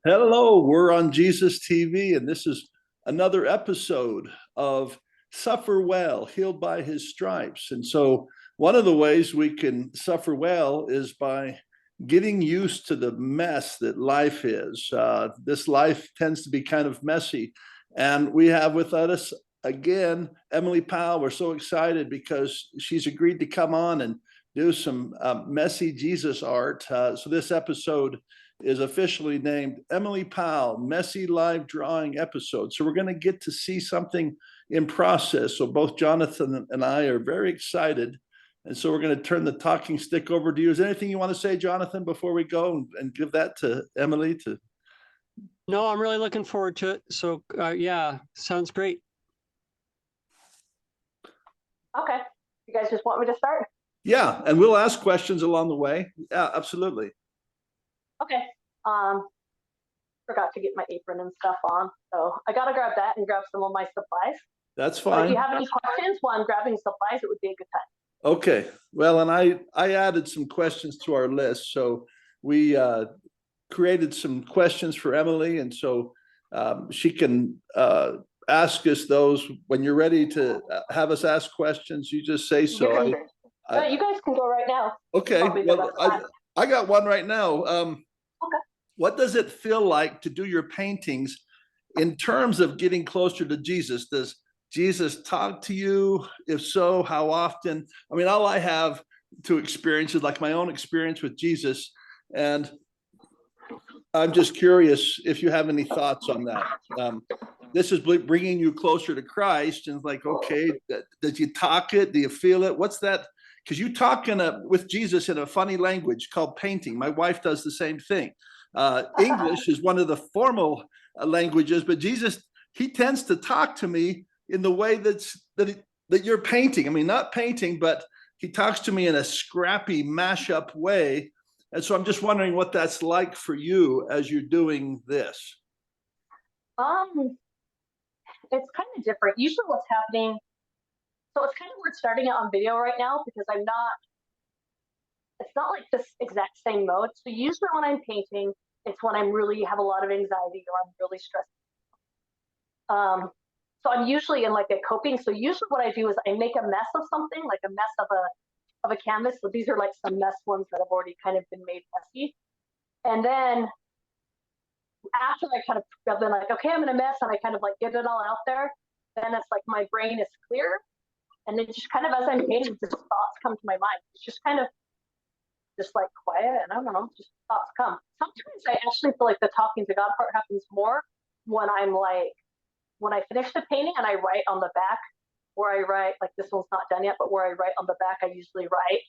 Hello, we're on Jesus TV, and this is another episode of Suffer Well, Healed by His Stripes. And so, one of the ways we can suffer well is by getting used to the mess that life is. This life tends to be kind of messy. And we have with us again Emmalee Powell. We're so excited because she's agreed to come on and do some messy Jesus art. So, this episode is officially named Emmalee Powell Messy Live Drawing Episode. So we're going to get to see something in process. So both Jonathan and I are very excited. And so we're going to turn the talking stick over to you. Is there anything you want to say, Jonathan, before we go and give that to Emmalee? No, I'm really looking forward to it. So yeah, sounds great. Okay. You guys just want me to start? Yeah, and we'll ask questions along the way. Yeah, absolutely. Okay. Forgot to get my apron and stuff on, so I gotta grab that and grab some of my supplies. That's So fine. if you have any questions while I'm grabbing supplies, it would be a good time. Okay. Well, and I added some questions to our list. So we created some questions for Emmalee, and so she can ask us those. When you're ready to have us ask questions, you just say so. You guys can go right now. Okay. Well, I got one right now. Okay. What does it feel like to do your paintings in terms of getting closer to Jesus? Does Jesus talk to you? If so, how often? I mean, all I have to experience is like my own experience with Jesus. And I'm just curious if you have any thoughts on that. This is bringing you closer to Christ. And it's like, okay, did you talk it? Do you feel it? What's that? Because you talk with Jesus in a funny language called painting. My wife does the same thing. English is one of the formal languages, but Jesus, he tends to talk to me in the way that you're painting. I mean, not painting, but he talks to me in a scrappy, mashup way. And so I'm just wondering what that's like for you as you're doing this. It's kind of different. Usually what's happening, so it's kind of weird starting it on video right now because it's not like this exact same mode. So usually when I'm painting, it's when I'm really have a lot of anxiety or I'm really stressed. So I'm usually in like a coping. So usually what I do is I make a mess of something, like a mess of a canvas. So these are like some mess ones that have already kind of been made messy. And then after I kind of have been like, okay, I'm in a mess, and I kind of like get it all out there, then it's like my brain is clear. And then just kind of as I'm painting, just thoughts come to my mind. It's just kind of just like quiet, and I don't know, just thoughts come. Sometimes I actually feel like the talking to God part happens more when I'm like, when I finish the painting and I write on the back, where I write, like this one's not done yet, but where I write on the back, I usually write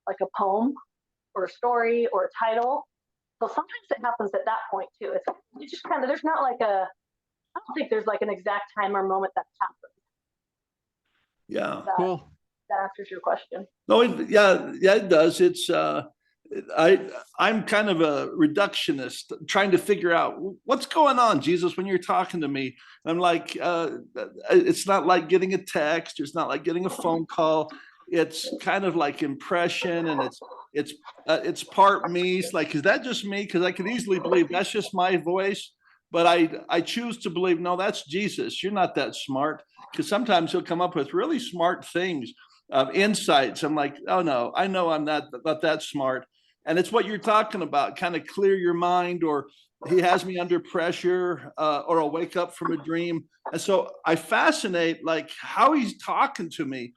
like a poem or a story or a title. So sometimes it happens at that point too. It's just kind of, there's not like I don't think there's like an exact time or moment that happens. Yeah. Cool. That answers your question. No, yeah, it does. It's I'm kind of a reductionist, trying to figure out what's going on, Jesus, when you're talking to me. I'm like, it's not like getting a text. It's not like getting a phone call. It's kind of like impression, and it's part me. It's like, is that just me? Because I could easily believe that's just my voice. But I choose to believe, no, that's Jesus. You're not that smart. Because sometimes he'll come up with really smart things, insights. I'm like, oh no, I know I'm not that smart. And it's what you're talking about, kind of clear your mind, or he has me under pressure, or I'll wake up from a dream. And so I fascinate like how he's talking to me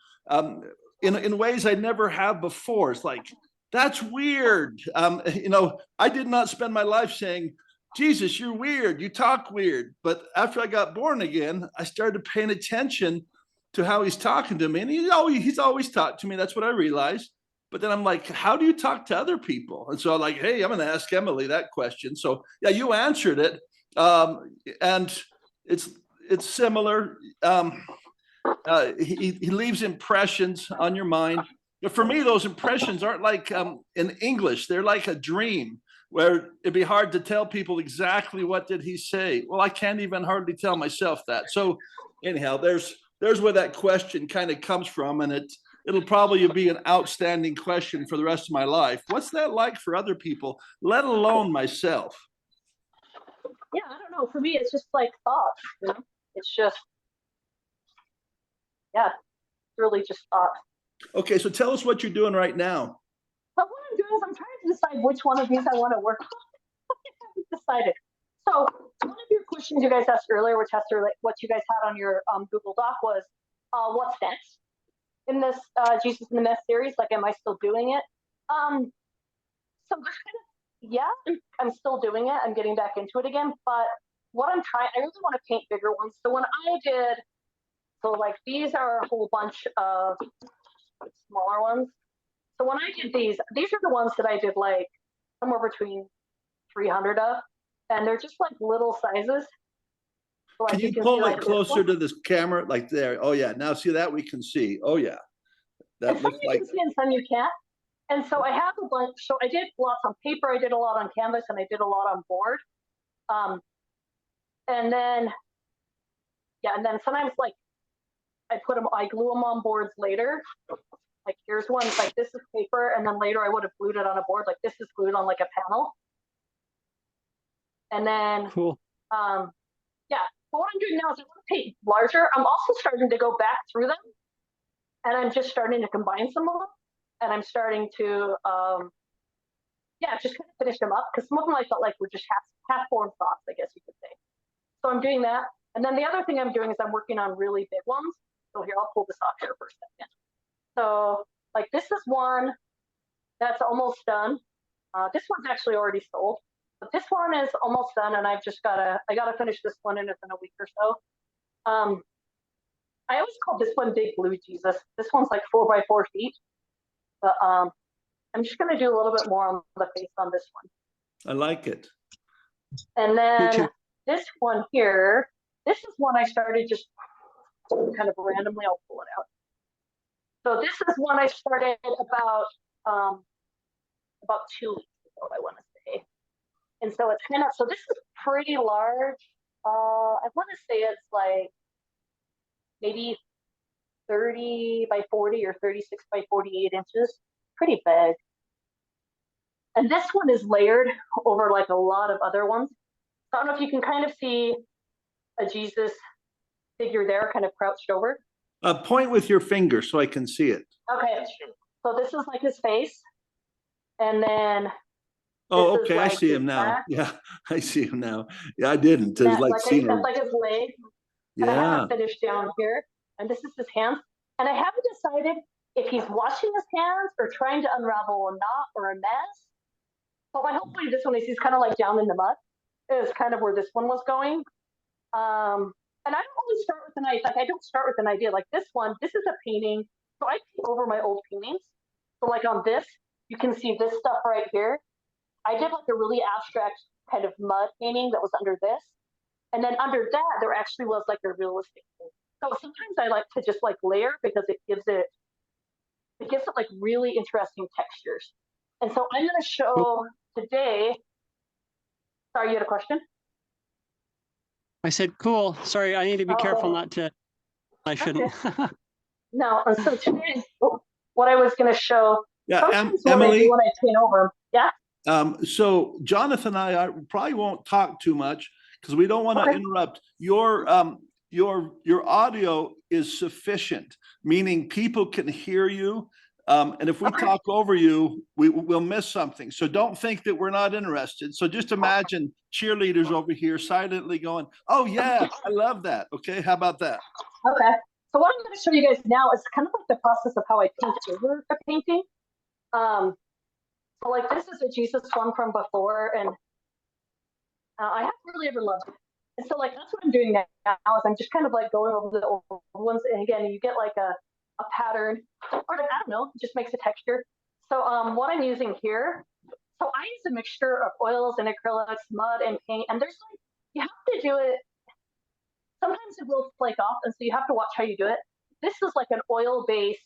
in ways I never have before. It's like, that's weird. I did not spend my life saying, Jesus, you're weird. You talk weird. But after I got born again, I started paying attention to how he's talking to me. And he's always talked to me. That's what I realized. But then I'm like, how do you talk to other people? And so I'm like, hey, I'm going to ask Emmalee that question. So yeah, you answered it. And it's similar. He leaves impressions on your mind. But for me, those impressions aren't like in English. They're like a dream, where it'd be hard to tell people exactly what did he say. Well, I can't even hardly tell myself that. So anyhow, there's where that question kind of comes from, and it'll probably be an outstanding question for the rest of my life. What's that like for other people, let alone myself? yeah, I don't know. For me, it's just like thoughts. You know? It's just, yeah, really just thoughts. Okay, so tell us what you're doing right now. But what I'm doing is I'm trying to decide which one of these I want to work on. I haven't decided. So one of your questions you guys asked earlier, which has to relate what you guys had on your Google Doc, was what's next in this Jesus in the Mess series? Like, am I still doing it? So yeah, I'm still doing it. I'm getting back into it again. But what I'm trying, I really want to paint bigger ones. So when I did, so like these are a whole bunch of smaller ones. So when I did these are the ones that I did like somewhere between 300 of, and they're just like little sizes. So, like, Can you see, pull like, it closer to this camera? Like there. Oh yeah. Now see that we can see. Oh yeah. That and some looks you like can see and some you can't. And so I have a bunch. So I did lots on paper. I did a lot on canvas, and I did a lot on board. And then, yeah, and then sometimes like I glue them on boards later. Like here's one, like this is paper, and then later I would have glued it on a board. Like this is glued on like a panel. And then, Cool. yeah. But what I'm doing now is I want to paint larger. I'm also starting to go back through them, and I'm just starting to combine some of them, and I'm starting to, yeah, just kind of finish them up because some of them I felt like were just half-formed thoughts, I guess you could say. So I'm doing that. And then the other thing I'm doing is I'm working on really big ones. So here, I'll pull this off here for a second. So like this is one that's almost done. This one's actually already sold, but this one is almost done, and I gotta finish this one in a week or so. I always call this one Big Blue Jesus. This one's like 4 by 4 feet, but I'm just gonna do a little bit more on the face on this one. I like it. And then this one here, this is one I started just kind of randomly. I'll pull it out. So this is one I started about 2 weeks ago, I want to say. And so it's kind of, so this is pretty large. I want to say it's like maybe 30 by 40 or 36 by 48 inches. Pretty big. And this one is layered over like a lot of other ones. I don't know if you can kind of see a Jesus figure there, kind of crouched over. Point with your finger so I can see it. Okay, so this is like his face, and then. Oh, okay. I see him now. Yeah, I see him now. Yeah, I didn't. It's like seeing him. Like his leg. Yeah. I haven't finished down here, and this is his hands, and I haven't decided if he's washing his hands or trying to unravel a knot or a mess. But my whole point of this one is he's kind of like down in the mud. Is kind of where this one was going. And I don't always start with an idea. Like I don't start with an idea like this one. This is a painting. So I paint over my old paintings. So like on this, you can see this stuff right here. I did like a really abstract kind of mud painting that was under this. And then under that, there actually was like a realistic thing. So sometimes I like to just like layer because it gives it like really interesting textures. And so I'm going to show today. Sorry, you had a question? I said, cool. Sorry, I need to be careful not to. I shouldn't. Okay. No, so today, what I was going to show. Yeah, Emmalee, when I paint over, yeah. So Jonathan and I probably won't talk too much because we don't want to interrupt. Your audio is sufficient, meaning people can hear you. And if we talk over you, we'll miss something. So don't think that we're not interested. So just imagine cheerleaders over here silently going, "Oh yeah, I love that." Okay, how about that? Okay. So what I'm going to show you guys now is kind of like the process of how I paint over a painting. So like this is a Jesus one from before, and I haven't really ever loved it. And so like that's what I'm doing now is I'm just kind of like going over the old ones, and again you get like a pattern, or I don't know, it just makes a texture. So what I'm using here, so I use a mixture of oils and acrylics, mud and paint, and there's like you have to do it. Sometimes it will flake off, and so you have to watch how you do it. This is like an oil-based,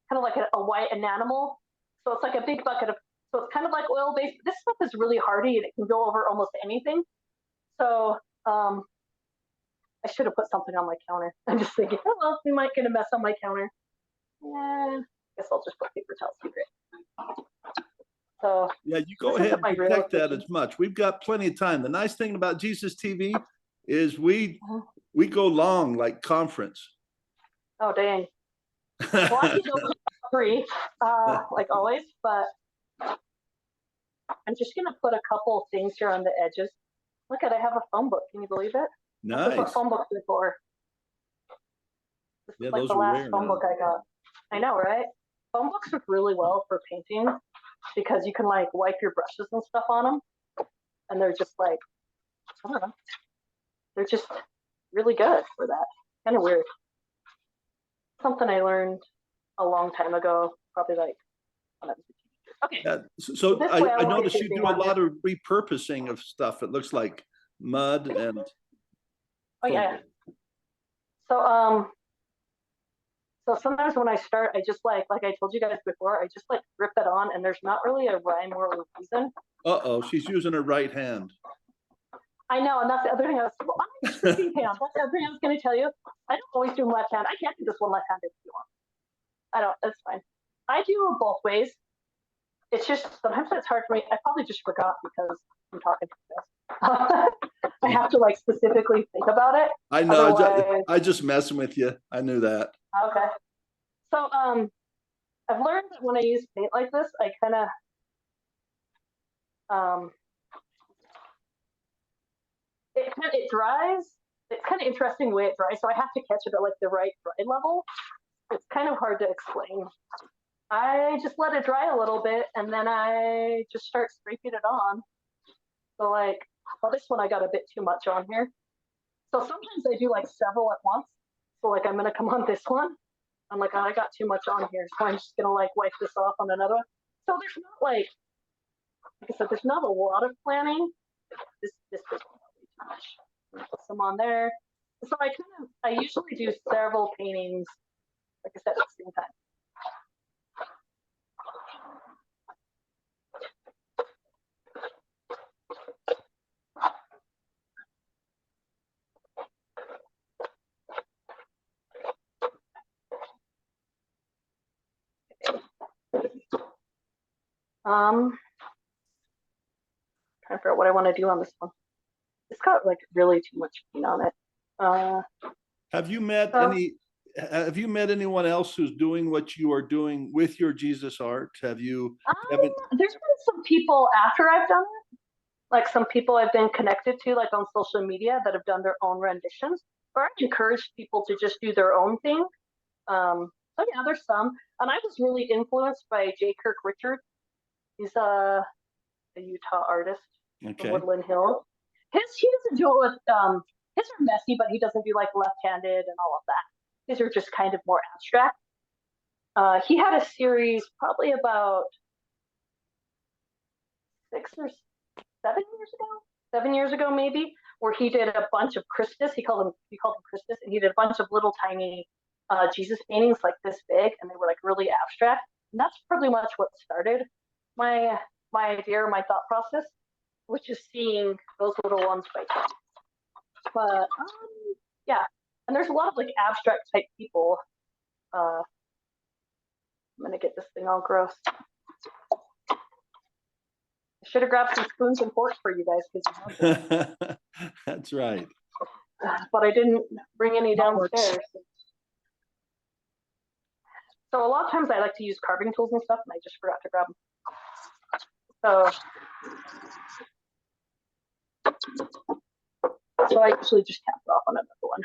kind of like a white enamel. So it's like a big bucket of, so it's kind of like oil-based. This stuff is really hardy, and it can go over almost anything. So I should have put something on my counter. I'm just thinking, oh, well, we might get a mess on my counter. Yeah, I guess I'll just put paper towels. Great. So Yeah, you go this ahead isn't my and real protect that kitchen. as much. We've got plenty of time. The nice thing about Jesus TV is we Mhm. go long like conference. Oh, dang. Well, I keep open free, like always, but I'm just gonna put a couple things here on the edges. Look at, I have a phone book. Can you believe it? This is Nice. what phone books are for. This Yeah, is like those the are last rare phone now. book I got. I know, right? Phone books work really well for painting because you can like wipe your brushes and stuff on them, and they're just like, I don't know, they're just really good for that. Kind of weird. Something I learned a long time ago, probably like when I was a teenager. Okay. Yeah, so This way I I won't get noticed you dizzy do a on you. lot of repurposing of stuff. It looks like mud and Oh yeah. So sometimes when I start, I just like I told you guys before, I just like rip it on, and there's not really a rhyme or a reason. uh-oh, she's using her right hand. I know, and that's the other thing I was. Well, I'm a hand. That's the other thing I was going to tell you. I don't always do left hand. I can't do this one left-handed if you want. I don't. That's fine. I do both ways. It's just sometimes it's hard for me. I probably just forgot because I'm talking to this. I have to like specifically think about it. I know. Otherwise, I just messing with you. I knew that. okay. So I've learned that when I use paint like this, I kind of it dries. It's kind of interesting the way it dries, so I have to catch it at like the right dry level. It's kind of hard to explain. I just let it dry a little bit, and then I just start scraping it on. So like, well, this one I got a bit too much on here. So sometimes I do like several at once. So like I'm gonna come on this one. I'm like, oh, I got too much on here, so I'm just gonna like wipe this off on another one. So there's not like I said, there's not a lot of planning. This is way too much. Put some on there. So I usually do several paintings, like I said, at the same time. Trying to figure out what I want to do on this one. It's got like really too much paint on it. Have you met anyone else who's doing what you are doing with your Jesus art? There's been some people after I've done it, like some people I've been connected to, like on social media, that have done their own renditions. Or I encourage people to just do their own thing. So yeah, there's some. And I was really influenced by J. Kirk Richards. He's a Utah artist from Woodland Hills. He doesn't do it with his are messy, but he doesn't do like left-handed and all of that. These are just kind of more abstract. He had a series probably about 6 or 7 years ago, 7 years ago maybe, where he did a bunch of Christus. He called them Christus, and he did a bunch of little tiny Jesus paintings like this big, and they were like really abstract. And that's pretty much what started my idea or my thought process, which is seeing those little ones by time. But yeah, and there's a lot of like abstract type people. I'm gonna get this thing all gross. I should have grabbed some spoons and forks for you guys because that's right. But I didn't bring any downstairs. So a lot of times I like to use carving tools and stuff, and I just forgot to grab them. So I actually just tapped off on another one.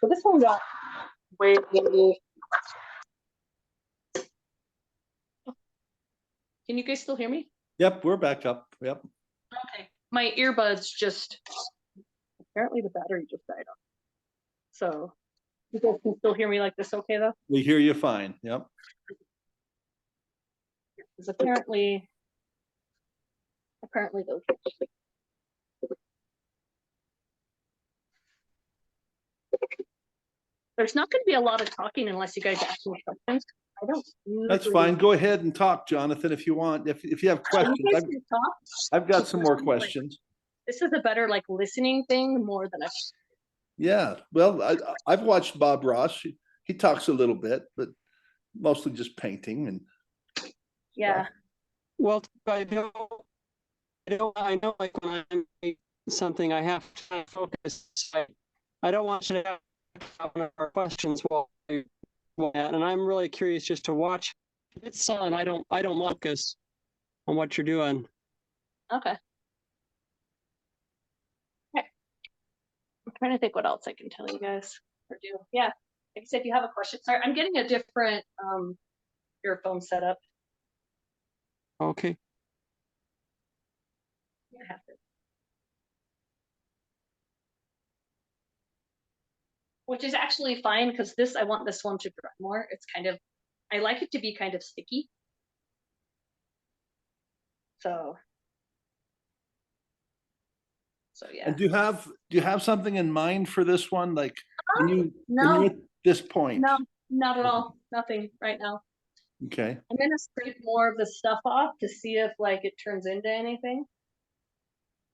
So this one got way. Can you guys still hear me? Yep, we're back up. Yep. Okay. My earbuds just apparently the battery just died on. So you guys can still hear me like this, okay though? We hear you fine. Yep. Because apparently those just like there's not going to be a lot of talking unless you guys ask me questions. I don't. That's fine. Go ahead and talk, Jonathan, if you want. If you have questions, I've got some more questions. This is a better like listening thing more than a. Yeah, well, I've watched Bob Ross. He talks a little bit, but mostly just painting. And Yeah. Well, I know like when I'm doing something, I have to focus. I don't want you to have one of our questions and I'm really curious just to watch. If it's silent, I don't focus on what you're doing. Okay. Okay. I'm trying to think what else I can tell you guys or do. Yeah. Like I said, if you have a question, sorry, I'm getting a different earphone setup. Okay. You have to. Which is actually fine because I want this one to dry more. It's kind of, I like it to be kind of sticky. So yeah. And do you have something in mind for this one? Like when you're No, at this point? no, not at all. Nothing right now. Okay. I'm gonna scrape more of the stuff off to see if like it turns into anything.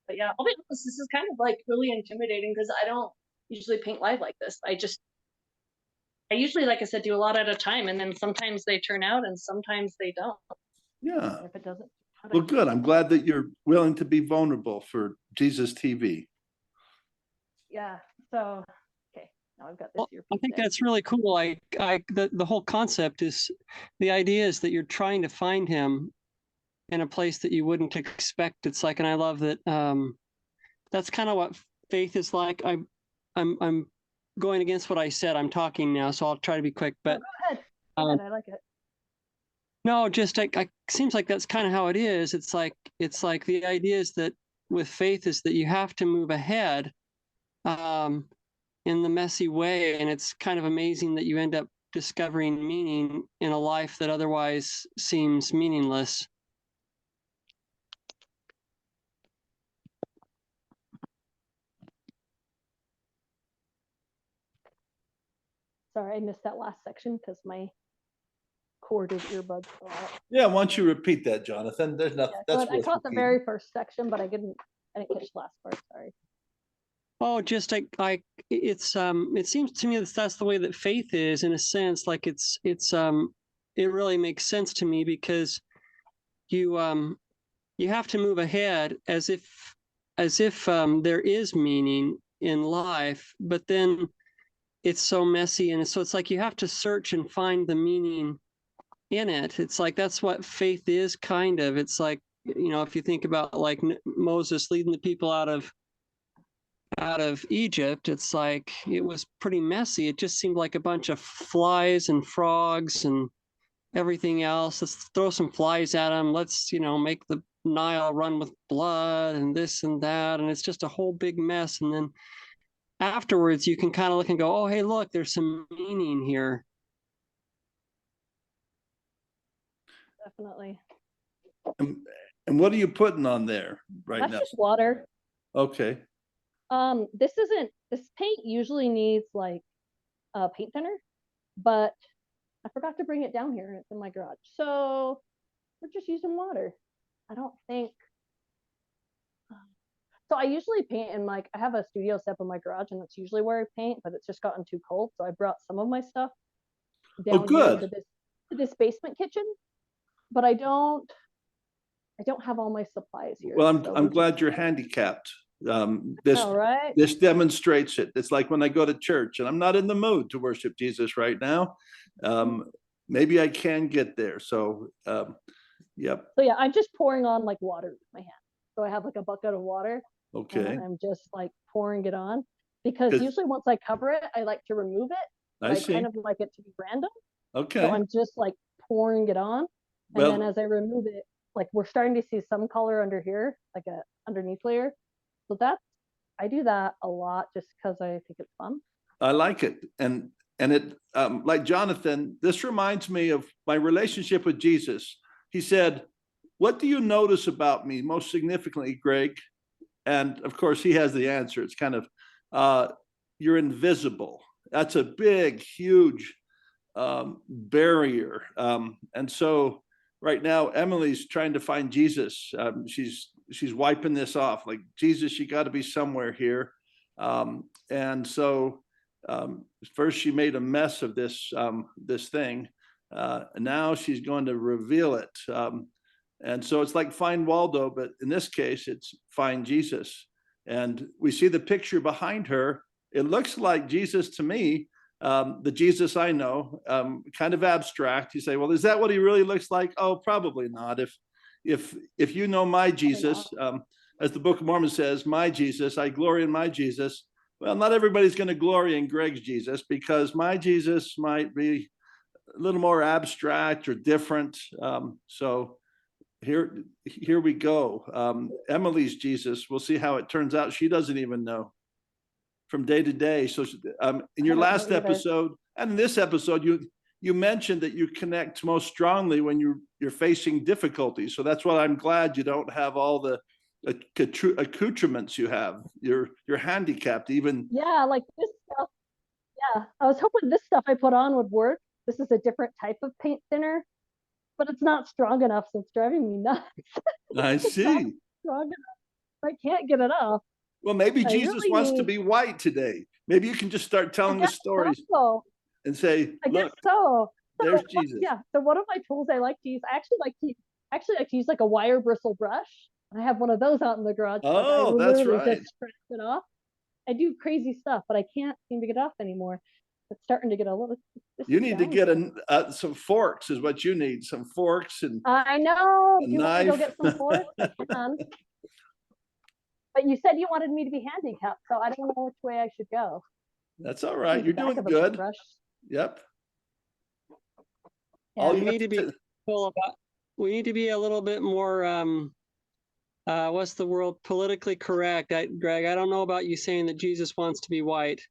But yeah, I'll be honest, this is kind of like really intimidating because I don't usually paint live like this. I usually, like I said, do a lot at a time, and then sometimes they turn out and sometimes they don't. Yeah. If it doesn't. Well, good. I'm glad that you're willing to be vulnerable for Jesus TV. Yeah. So, okay. Now I've got this Well, earpiece I think in. that's really cool. The whole concept is, the idea is that you're trying to find him in a place that you wouldn't expect. It's like, and I love that. That's kind of what faith is like. I'm going against what I said. I'm talking now, so I'll try to be quick. But Go ahead. Go ahead. I like it. no, just seems like that's kind of how it is. It's like the idea is that with faith is that you have to move ahead in the messy way, and it's kind of amazing that you end up discovering meaning in a life that otherwise seems meaningless. Sorry, I missed that last section because my corded earbuds fell out. Yeah, why don't you repeat that, Jonathan? There's nothing. Yeah, That's so I worth caught the repeating. very first section, but I didn't catch the last part. Sorry. Oh, just it seems to me that that's the way that faith is, in a sense. Like it really makes sense to me because you have to move ahead as if there is meaning in life, but then it's so messy, and so it's like you have to search and find the meaning in it. It's like that's what faith is, kind of. It's like, if you think about like Moses leading the people out of Egypt, it's like it was pretty messy. It just seemed like a bunch of flies and frogs and everything else. Let's throw some flies at them. Let's, make the Nile run with blood and this and that. And it's just a whole big mess. And then afterwards, you can kind of look and go, oh, hey, look, there's some meaning here. Definitely. And what are you putting on there right That's now? just water. Okay. This paint usually needs like a paint thinner, but I forgot to bring it down here and it's in my garage. So we're just using water. I don't think. So I usually paint in I have a studio set up in my garage and that's usually where I paint, but it's just gotten too cold. So I brought some of my stuff down here to this basement kitchen, but I don't have all my supplies here. Well, so I'm glad you're handicapped. Right. This demonstrates it. It's like when I go to church and I'm not in the mood to worship Jesus right now. Maybe I can get there. So, yep. So yeah, I'm just pouring on water with my hand. So I have a bucket of water. Okay. And I'm just pouring it on because usually once I cover it, I like to remove it. I see. Kind of like it to be random. Okay. So I'm just pouring it on. And then as I remove it, we're starting to see some color under here, like a underneath layer. So I do that a lot just because I think it's fun. I like it. And it, like Jonathan, this reminds me of my relationship with Jesus. He said, "What do you notice about me most significantly, Greg?" And of course, he has the answer. It's kind of, you're invisible. That's a big, huge barrier. And so right now, Emilee's trying to find Jesus. She's wiping this off. Like, Jesus, you got to be somewhere here. And so first she made a mess of this thing. And now she's going to reveal it. And so it's like Find Waldo, but in this case, it's Find Jesus. And we see the picture behind her. It looks like Jesus to me, the Jesus I know, kind of abstract. You say, well, is that what he really looks like? Oh, probably not. If you know my Jesus, as the Book of Mormon says, my Jesus, I glory in my Jesus. Well, not everybody's going to glory in Greg's Jesus, because my Jesus might be a little more abstract or different. So here we go. Emmalee's Jesus, we'll see how it turns out. She doesn't even know from day to day. So in your last episode and in this episode, you mentioned that you connect most strongly when you're facing difficulties. So that's why I'm glad you don't have all the accoutrements you have. You're handicapped even. Yeah, like this stuff. Yeah, I was hoping this stuff I put on would work. This is a different type of paint thinner, but it's not strong enough, so it's driving me nuts. I see. Strong enough. I can't get it off. Well, maybe Jesus really wants to be white today. Maybe you can just start telling the stories and say, I guess look, so. there's Jesus. Yeah. So one of my tools I like to use, I actually like to use like a wire bristle brush. I have one of those out in the garage. Oh, that's right. Just scratch it off. I do crazy stuff, but I can't seem to get it off anymore. It's starting to get a little. You need to get some forks, is what you need. Some forks and I know. a Do you knife. want me to go get some forks? I can. But you said you wanted me to be handicapped, so I don't know which way I should go. That's all right. You're doing good. Yep. Yeah, we need to be cool about. We need to be a little bit more. What's the word? Politically correct. Greg, I don't know about you saying that Jesus wants to be white.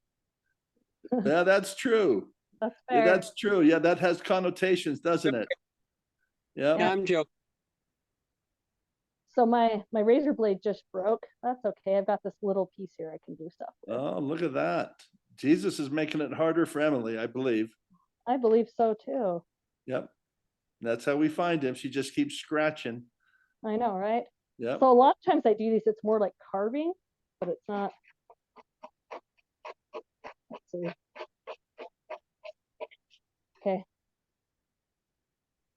Yeah, that's true. That's fair. Yeah, that's true. Yeah, that has connotations, doesn't it? Yeah. Yeah, I'm joking. So my razor blade just broke. That's okay. I've got this little piece here I can do stuff with. Oh, look at that. Jesus is making it harder for Emmalee, I believe. I believe so too. Yep. That's how we find him. She just keeps scratching. I know, right? Yeah. So a lot of times I do these, it's more like carving, but it's not. Let's see. Okay.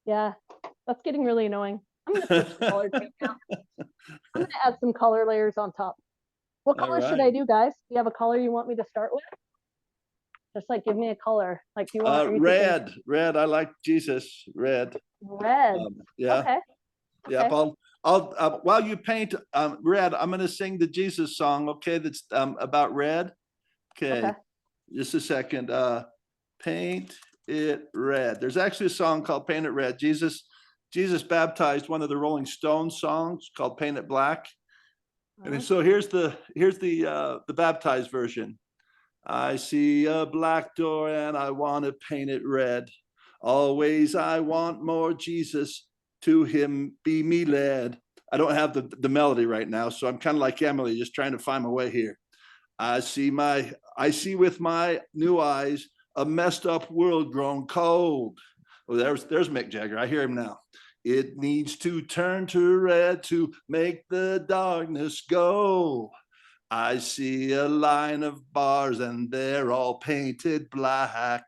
Yeah, that's getting really annoying. I'm gonna switch the color right now. I'm gonna add some color layers on top. What color should I do, guys? Do you have a color you want me to start with? Just like give me a color. Like you want red. Red. I like Jesus. Red. Red. Yeah. Okay. Yeah. Okay. I'll while you paint red, I'm gonna sing the Jesus song. Okay, that's about red. Okay. Just a second. Paint it red. There's actually a song called Paint It Red. Jesus baptized one of the Rolling Stones songs called Paint It Black. And so here's the baptized version. I see a black door and I want to paint it red. Always I want more Jesus, to him be me led. I don't have the melody right now, so I'm kind of like Emmalee, just trying to find my way here. I see with my new eyes a messed up world grown cold. Oh, there's Mick Jagger. I hear him now. It needs to turn to red to make the darkness go. I see a line of bars and they're all painted black.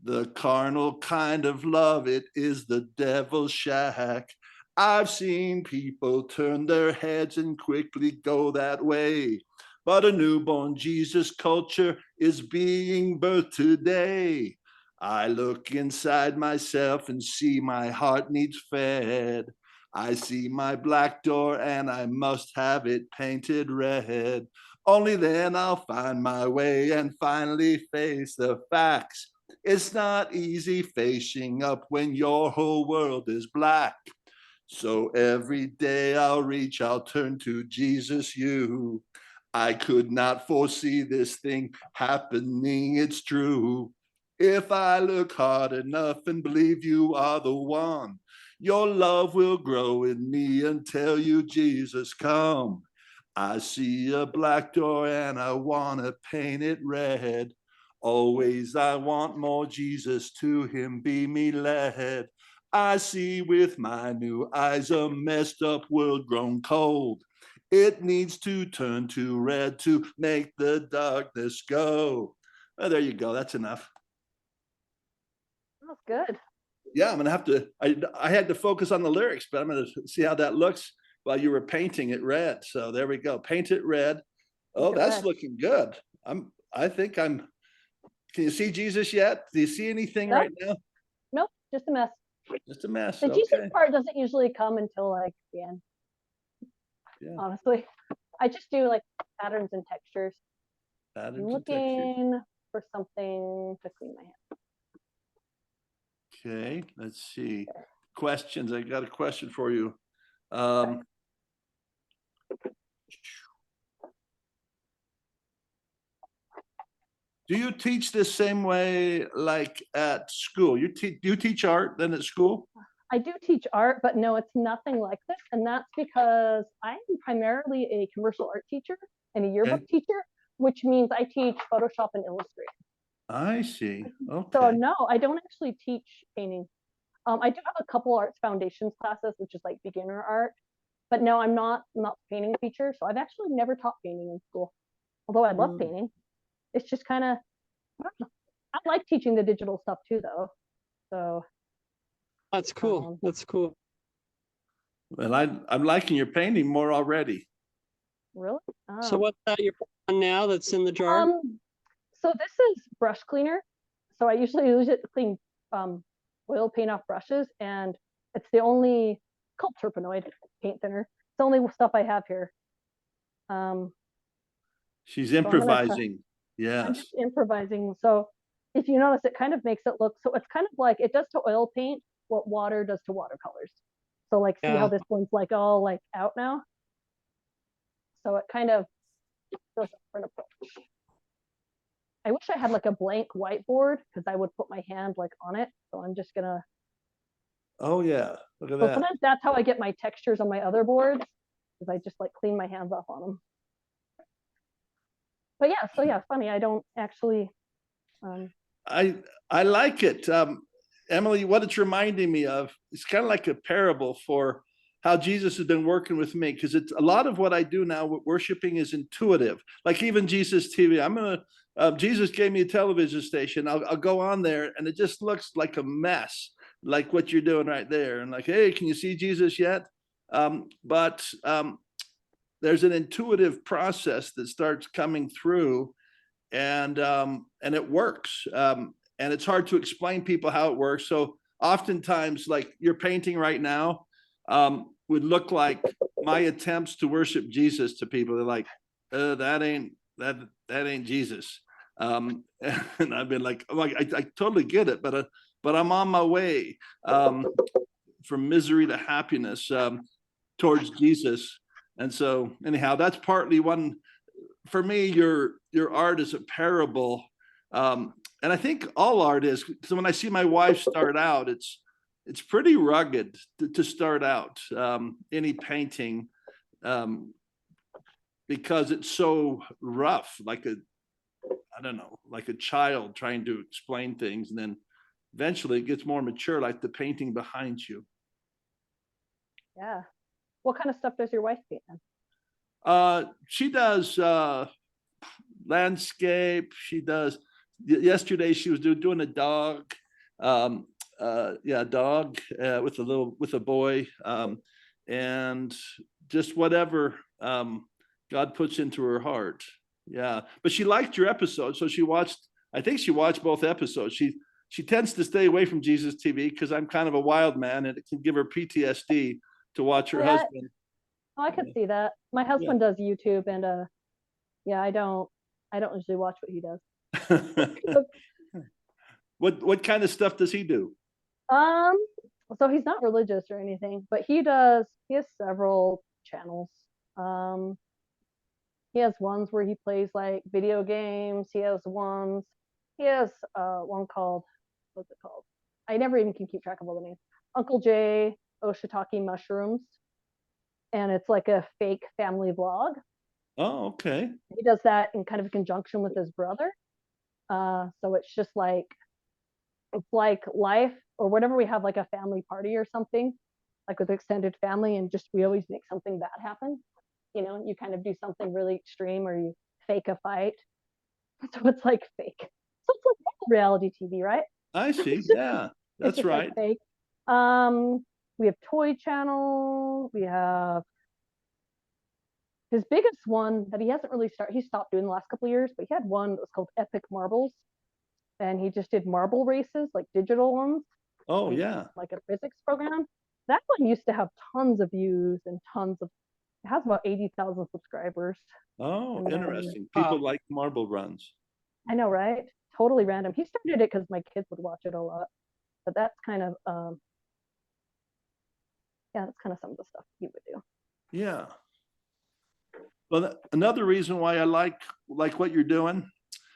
The carnal kind of love, it is the devil's shack. I've seen people turn their heads and quickly go that way. But a newborn Jesus culture is being birthed today. I look inside myself and see my heart needs fed. I see my black door and I must have it painted red. Only then I'll find my way and finally face the facts. It's not easy facing up when your whole world is black. So every day I'll turn to Jesus, you. I could not foresee this thing happening, it's true. If I look hard enough and believe you are the one, your love will grow in me until you, Jesus, come. I see a black door and I want to paint it red. Always I want more Jesus, to him be me led. I see with my new eyes a messed up world grown cold. It needs to turn to red to make the darkness go. Oh, there you go. That's enough. That's good. Yeah, I'm gonna have to. I had to focus on the lyrics, but I'm gonna see how that looks while you were painting it red. So there we go. Paint it red. Oh, Make it that's red. looking good. I think I'm. Can you see Jesus yet? Do you see anything Nope. right now? Nope, just a mess. Just a mess. The Jesus Okay. part doesn't usually come until like the end. Yeah. Honestly, I just do like patterns and textures. I'm Patterns and textures. looking for something to clean my hand. Okay. Let's see. Questions. I got a question for you. Um, do you teach this same way like at school? Do you teach art then at school? I do teach art, but no, it's nothing like this. And that's because I'm primarily a commercial art teacher and a yearbook teacher, which means I teach Photoshop and Illustrator. I see. So Okay. no, I don't actually teach painting. I do have a couple arts foundations classes, which is like beginner art, but no, I'm not a painting teacher. So I've actually never taught painting in school, although I love painting. It's just kind of, I like teaching the digital stuff too, though. So That's cool. That's cool. Well, I'm liking your painting more already. really, So what's that you're on now that's in the jar? So this is brush cleaner. So I usually use it to clean oil paint off brushes, and it's the only called Turpenoid paint thinner. It's the only stuff I have here. She's So improvising. I'm Yes. just improvising. So if you notice, it kind of makes it look, so it's kind of like it does to oil paint what water does to watercolors. So like, see how this one's like all like out now? So it kind of does a different approach. I wish I had like a blank whiteboard because I would put my hand like on it. So I'm just gonna. Oh yeah, look at So that. sometimes that's how I get my textures on my other boards, because I just like clean my hands off on them. But yeah, so yeah, funny. I don't actually. I like it. Emmalee, what it's reminding me of, it's kind of like a parable for how Jesus has been working with me, because it's a lot of what I do now with worshiping is intuitive. Like even Jesus TV, Jesus gave me a television station. I'll go on there and it just looks like a mess, like what you're doing right there. And like, hey, can you see Jesus yet? But there's an intuitive process that starts coming through, and it works. And it's hard to explain people how it works. So oftentimes, like your painting right now, would look like my attempts to worship Jesus to people. They're like, that ain't Jesus. And I've been like, oh, I totally get it, but I'm on my way from misery to happiness towards Jesus. And so anyhow, that's partly one for me. Your art is a parable, and I think all art is. So when I see my wife start out, it's pretty rugged to start out any painting, because it's so rough, like I don't know, like a child trying to explain things, and then eventually it gets more mature, like the painting behind you. Yeah. What kind of stuff does your wife paint then? She does landscape. She does. Yesterday she was doing a dog. Yeah, dog with a boy, and just whatever God puts into her heart. Yeah, but she liked your episode, so she watched. I think she watched both episodes. She tends to stay away from Jesus TV because I'm kind of a wild man, and it can give her PTSD to watch her husband. Oh, I could see that. My husband does YouTube, and yeah, I don't usually watch what he does. What kind of stuff does he do? So he's not religious or anything, but he has several channels. He has ones where he plays like video games. He has one called, what's it called? I never even can keep track of all the names. Uncle Jay Oshitaki Mushrooms. And it's like a fake family vlog. Oh, okay. He does that in kind of conjunction with his brother. So it's just like, it's like life or whatever. We have like a family party or something, like with extended family, and just we always make something bad happen. You know, you kind of do something really extreme, or you fake a fight. So it's like fake. So it's like reality TV, right? I see. Yeah. It's That's just right. like fake. We have Toy Channel. We have his biggest one that he hasn't really started. He stopped doing the last couple of years, but he had one that was called Epic Marbles, and he just did marble races, like digital ones, Oh, yeah. like a physics program. That one used to have tons of views and tons of. It has about 80,000 subscribers. Oh, And then, interesting. People like marble runs. I know, right? Totally random. He started it because my kids would watch it a lot. But that's kind of yeah, that's kind of some of the stuff he would do. Yeah. Well, another reason why I like what you're doing.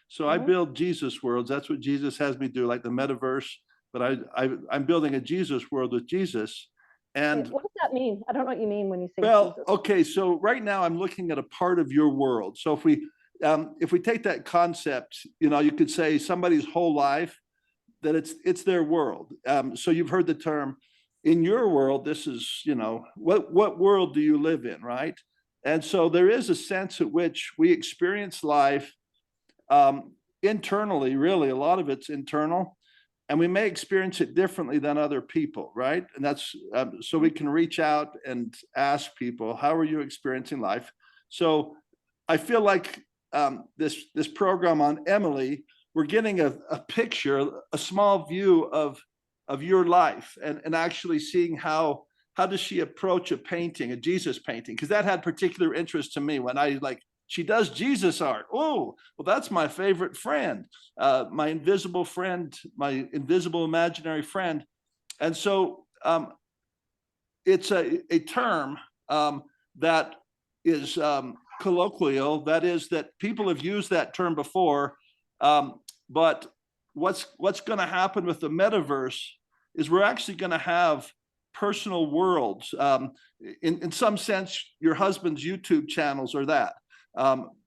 So I build Jesus worlds. That's what Jesus has me do, like the metaverse. But I'm building a Jesus world with Jesus. And what does that mean? I don't know what you mean when you say well, Jesus. okay. So right now I'm looking at a part of your world. So if we take that concept, you could say somebody's whole life, that it's their world. So you've heard the term, in your world, this is, what world do you live in, right? And so there is a sense at which we experience life internally, really. A lot of it's internal, and we may experience it differently than other people, right? And that's so we can reach out and ask people, how are you experiencing life? So I feel like this program on Emmalee, we're getting a picture, a small view of your life, and actually seeing how does she approach a painting, a Jesus painting, because that had particular interest to me when she does Jesus art. Oh, well, that's my favorite friend, my invisible friend, my invisible imaginary friend. And so it's a term that is colloquial. That is, that people have used that term before. But what's going to happen with the metaverse is we're actually going to have personal worlds. In some sense, your husband's YouTube channels are that.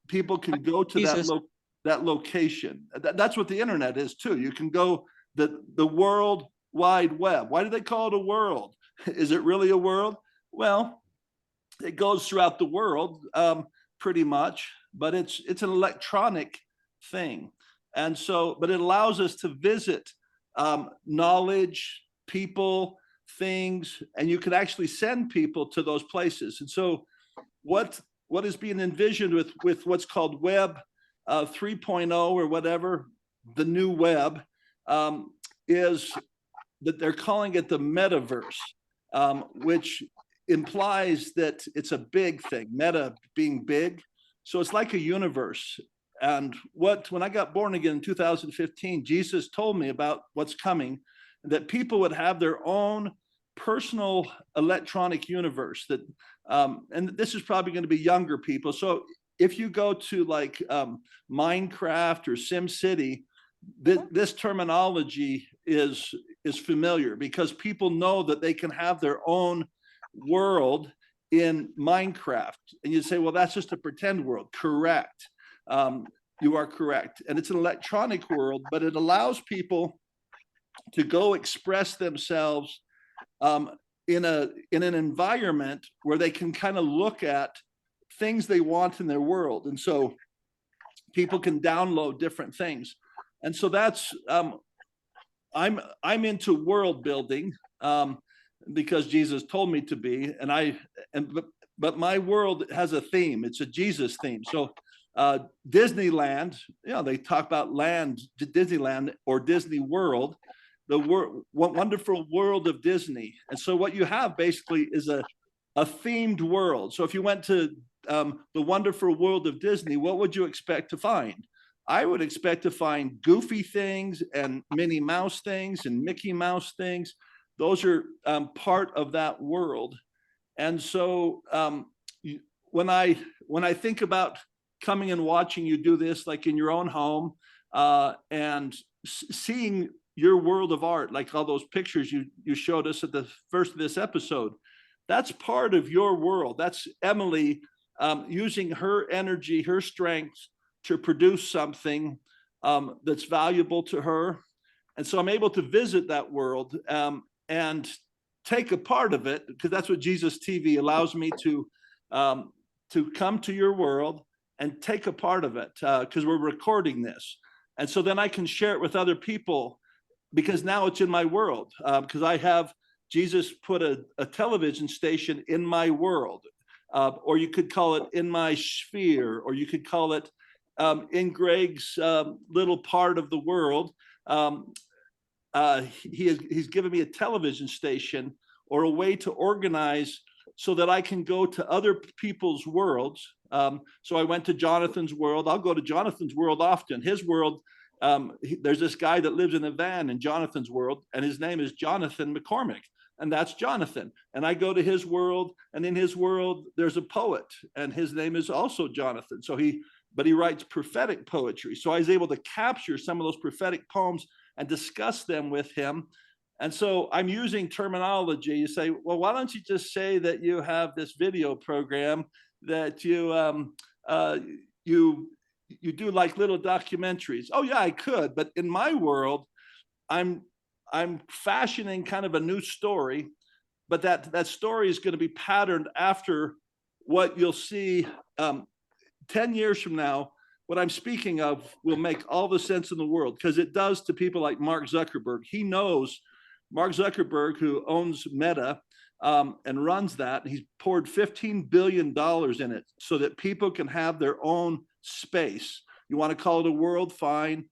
People can go to that location. That's what the internet is too. You can go the World Wide Web. Why do they call it a world? Is it really a world? Well, it goes throughout the world pretty much, but it's an electronic thing. And so, but it allows us to visit knowledge, people, things, and you can actually send people to those places. And so what is being envisioned with what's called Web 3.0 or whatever, the new web, is that they're calling it the metaverse, which implies that it's a big thing, meta being big. So it's like a universe. And when I got born again in 2015, Jesus told me about what's coming, that people would have their own personal electronic universe, that and this is probably going to be younger people. So if you go to like Minecraft or SimCity, this terminology is familiar, because people know that they can have their own world in Minecraft. And you say, well, that's just a pretend world. Correct. You are correct. And it's an electronic world, but it allows people to go express themselves in an environment where they can kind of look at things they want in their world. And so people can download different things. And so that's I'm into world building because Jesus told me to be, but my world has a theme. It's a Jesus theme. So Disneyland, they talk about Disneyland or Disney World, the wonderful world of Disney. And so what you have basically is a themed world. So if you went to the wonderful world of Disney, what would you expect to find? I would expect to find Goofy things and Minnie Mouse things and Mickey Mouse things. Those are part of that world. And so when I think about coming and watching you do this, like in your own home, and seeing your world of art, like all those pictures you showed us at the first of this episode, that's part of your world. That's Emmalee using her energy, her strength to produce something that's valuable to her. And so I'm able to visit that world and take a part of it, because that's what Jesus TV allows me to come to your world and take a part of it, because we're recording this. And so then I can share it with other people because now it's in my world, because I have Jesus put a television station in my world, or you could call it in my sphere, or you could call it in Greg's little part of the world. He's given me a television station or a way to organize so that I can go to other people's worlds. So I went to Jonathan's world. I'll go to Jonathan's world often. His world, there's this guy that lives in a van in Jonathan's world, and his name is Jonathan McCormick, and that's Jonathan. And I go to his world, and in his world, there's a poet, and his name is also Jonathan. But he writes prophetic poetry. So I was able to capture some of those prophetic poems and discuss them with him. And so I'm using terminology. You say, well, why don't you just say that you have this video program that you do like little documentaries? Oh yeah, I could, but in my world, I'm fashioning kind of a new story, but that story is going to be patterned after what you'll see 10 years from now. What I'm speaking of will make all the sense in the world, because it does to people like Mark Zuckerberg. He knows Mark Zuckerberg, who owns Meta and runs that. He's poured $15 billion in it so that people can have their own space. You want to call it a world, fine.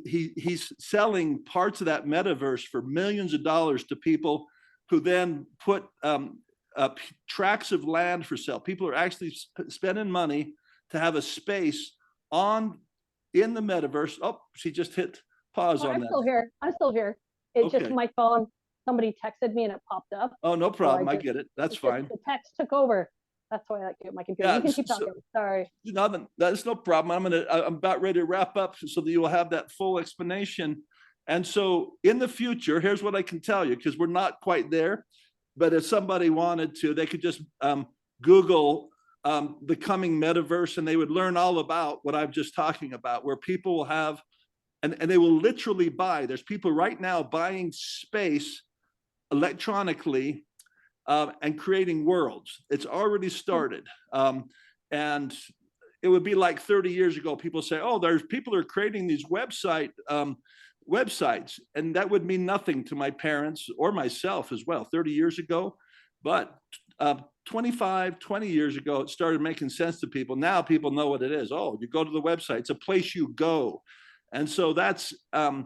He's selling parts of that metaverse for millions of dollars to people who then put tracts of land for sale. People are actually spending money to have a space in the metaverse. Oh, she just hit pause on I'm that. still here. I'm still here. It's just my phone. Somebody texted me and it popped up. Oh, no problem. I get it. That's fine. The text took over. That's why I like my computer. Yeah, you can keep talking. Sorry. No, that's no problem. I'm about ready to wrap up so that you will have that full explanation. And so in the future, here's what I can tell you, because we're not quite there. But if somebody wanted to, they could just Google the coming metaverse, and they would learn all about what I'm just talking about, where people will have, and they will literally buy. There's people right now buying space electronically and creating worlds. It's already started. And it would be like 30 years ago, people say, oh, there's people are creating these websites. And that would mean nothing to my parents or myself as well 30 years ago. But 25, 20 years ago, it started making sense to people. Now people know what it is. Oh, you go to the website. It's a place you go. And so that's, and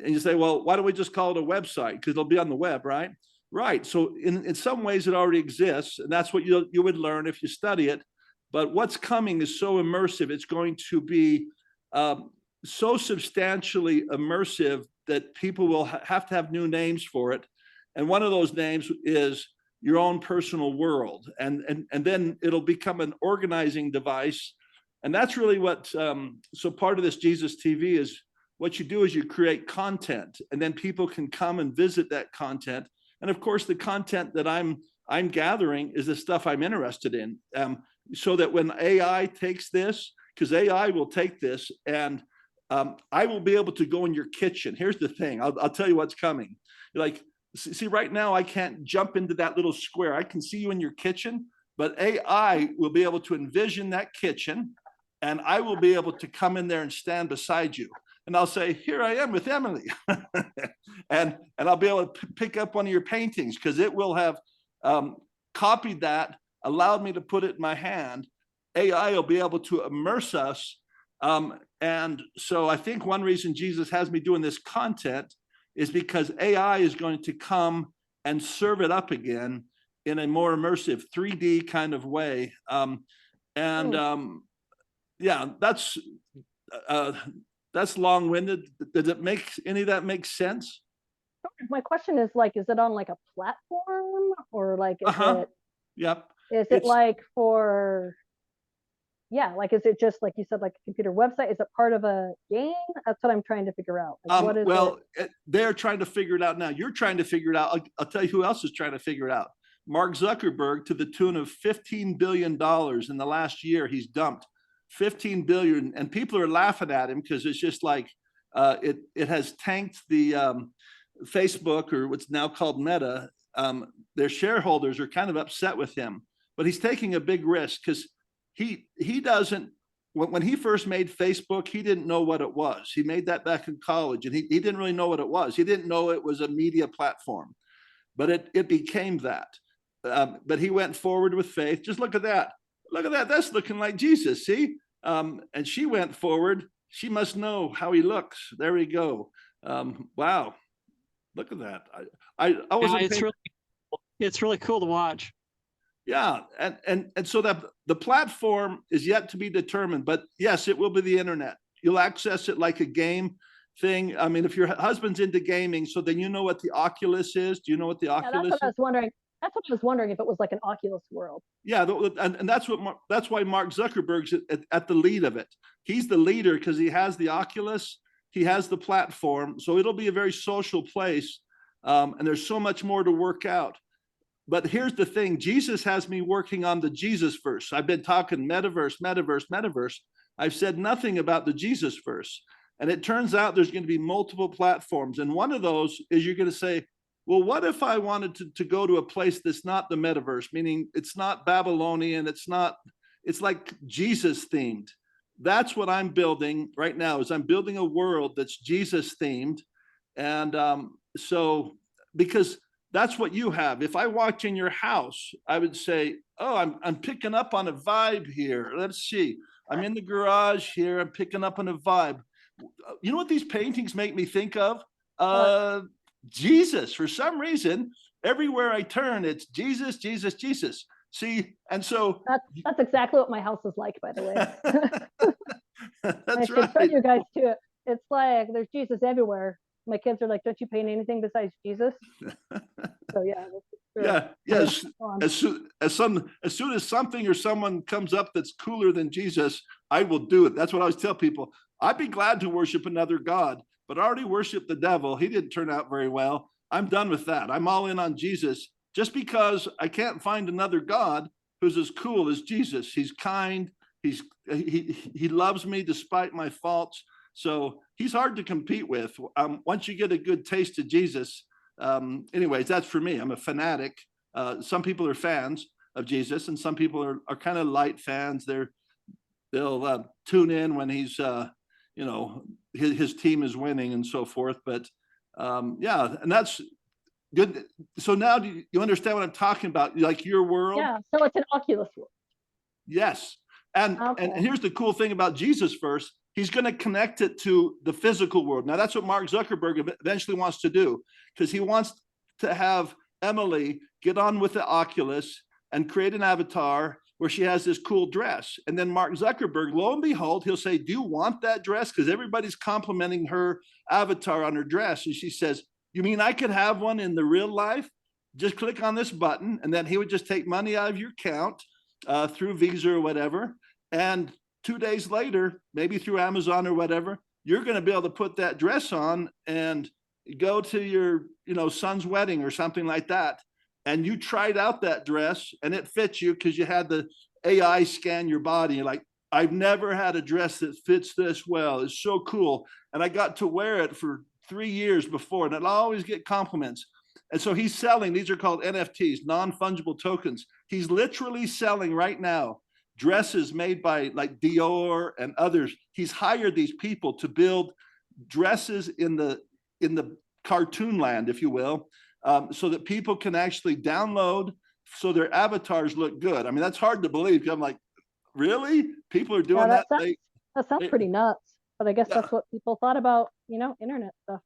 you say, well, why don't we just call it a website? Because it'll be on the web, right? Right. So in some ways it already exists. And that's what you would learn if you study it. But what's coming is so immersive. It's going to be so substantially immersive that people will have to have new names for it. And one of those names is your own personal world. And then it'll become an organizing device. And that's really what, so part of this Jesus TV is what you do is you create content, and then people can come and visit that content. And of course, the content that I'm gathering is the stuff I'm interested in. So that when AI takes this, because AI will take this, and I will be able to go in your kitchen. Here's the thing, I'll tell you what's coming. Like, see, right now I can't jump into that little square. I can see you in your kitchen, but AI will be able to envision that kitchen, and I will be able to come in there and stand beside you. And I'll say, here I am with Emmalee. and I'll be able to pick up one of your paintings, because it will have copied that, allowed me to put it in my hand. AI will be able to immerse us. And so I think one reason Jesus has me doing this content is because AI is going to come and serve it up again in a more immersive 3D kind of way. Yeah, that's long-winded. Does it make any of that make sense? My question is, like, is it on like a platform, or like is it? Yep. Is it like for? Yeah, like, is it just like you said, like a computer website? Is it part of a game? That's what I'm trying to figure out. Like, what is they're trying to figure it out now. You're trying to figure it out. I'll tell you who else is trying to figure it out. Mark Zuckerberg, to the tune of $15 billion in the last year, he's dumped 15 billion, and people are laughing at him because it's just like it has tanked the Facebook, or what's now called Meta. Their shareholders are kind of upset with him, but he's taking a big risk because he doesn't when he first made Facebook, he didn't know what it was. He made that back in college, and he didn't really know what it was. He didn't know it was a media platform, but it became that. But he went forward with faith. Just look at that. Look at that. That's looking like Jesus. See? And she went forward. She must know how he looks. There we go. Wow. Look at that. I wasn't. Yeah, it's really cool to watch. Yeah, and so that the platform is yet to be determined, but yes, it will be the internet. You'll access it like a game thing. I mean, if your husband's into gaming, so then you know what the Oculus is. Do you know what the Oculus that's what I is? was wondering. That's what I was wondering, if it was like an Oculus world. Yeah, and that's why Mark Zuckerberg's at the lead of it. He's the leader because he has the Oculus, he has the platform, so it'll be a very social place, and there's so much more to work out. But here's the thing, Jesus has me working on the Jesus verse. I've been talking metaverse, metaverse, metaverse. I've said nothing about the Jesus verse. And it turns out there's going to be multiple platforms. And one of those is you're going to say, well, what if I wanted to go to a place that's not the metaverse, meaning it's not Babylonian, it's like Jesus themed. That's what I'm building right now, is I'm building a world that's Jesus themed. And so, because that's what you have. If I walked in your house, I would say, oh, I'm picking up on a vibe here. Let's see. I'm in the garage here. I'm picking up on a vibe. You know what these paintings make me think of? Jesus. For some reason, everywhere I turn, it's Jesus, Jesus, Jesus. See, and so that's exactly what my house is like, by the way. That's I right. should show you guys too. It's like there's Jesus everywhere. My kids are like, don't you paint anything besides Jesus? So yeah. Yeah. Yes. As soon as something or someone comes up that's cooler than Jesus, I will do it. That's what I always tell people. I'd be glad to worship another God, but I already worshiped the devil. He didn't turn out very well. I'm done with that. I'm all in on Jesus, just because I can't find another God who's as cool as Jesus. He's kind. He loves me despite my faults. So he's hard to compete with. Once you get a good taste of Jesus, anyways, that's for me. I'm a fanatic. Some people are fans of Jesus, and some people are kind of light fans. They'll tune in when he's, his team is winning and so forth. But yeah, and that's good. So now do you understand what I'm talking about? Like your world? Yeah. So it's an Oculus world. Yes. And here's the cool thing about Jesus verse. He's going to connect it to the physical world. Now, that's what Mark Zuckerberg eventually wants to do, because he wants to have Emmalee get on with the Oculus and create an avatar where she has this cool dress. And then Mark Zuckerberg, lo and behold, he'll say, do you want that dress? Because everybody's complimenting her avatar on her dress. And she says, you mean I could have one in the real life? Just click on this button. And then he would just take money out of your account through Visa or whatever. And 2 days later, maybe through Amazon or whatever, you're going to be able to put that dress on and go to your, son's wedding or something like that. And you tried out that dress and it fits you because you had the AI scan your body. You're like, I've never had a dress that fits this well. It's so cool. And I got to wear it for 3 years before, and I'll always get compliments. And so he's selling, these are called NFTs, non-fungible tokens. He's literally selling right now dresses made by like Dior and others. He's hired these people to build dresses in the cartoon land, if you will, so that people can actually download so their avatars look good. I mean, that's hard to believe. I'm like, really? People are doing that? That sounds pretty nuts. But I guess that's what people thought about, internet stuff.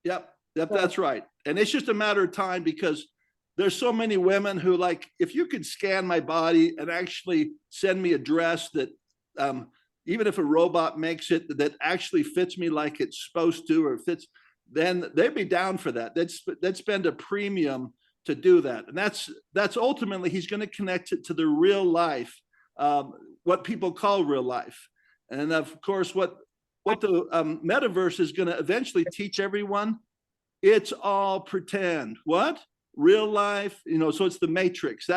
Yep, that's right. And it's just a matter of time, because there's so many women who, like, if you could scan my body and actually send me a dress that, even if a robot makes it, that actually fits me like it's supposed to, or fits, then they'd be down for that. They'd spend a premium to do that. And that's ultimately, he's going to connect it to the real life, what people call real life. And of course, what the metaverse is going to eventually teach everyone, it's all pretend. What? Real life, so it's the matrix.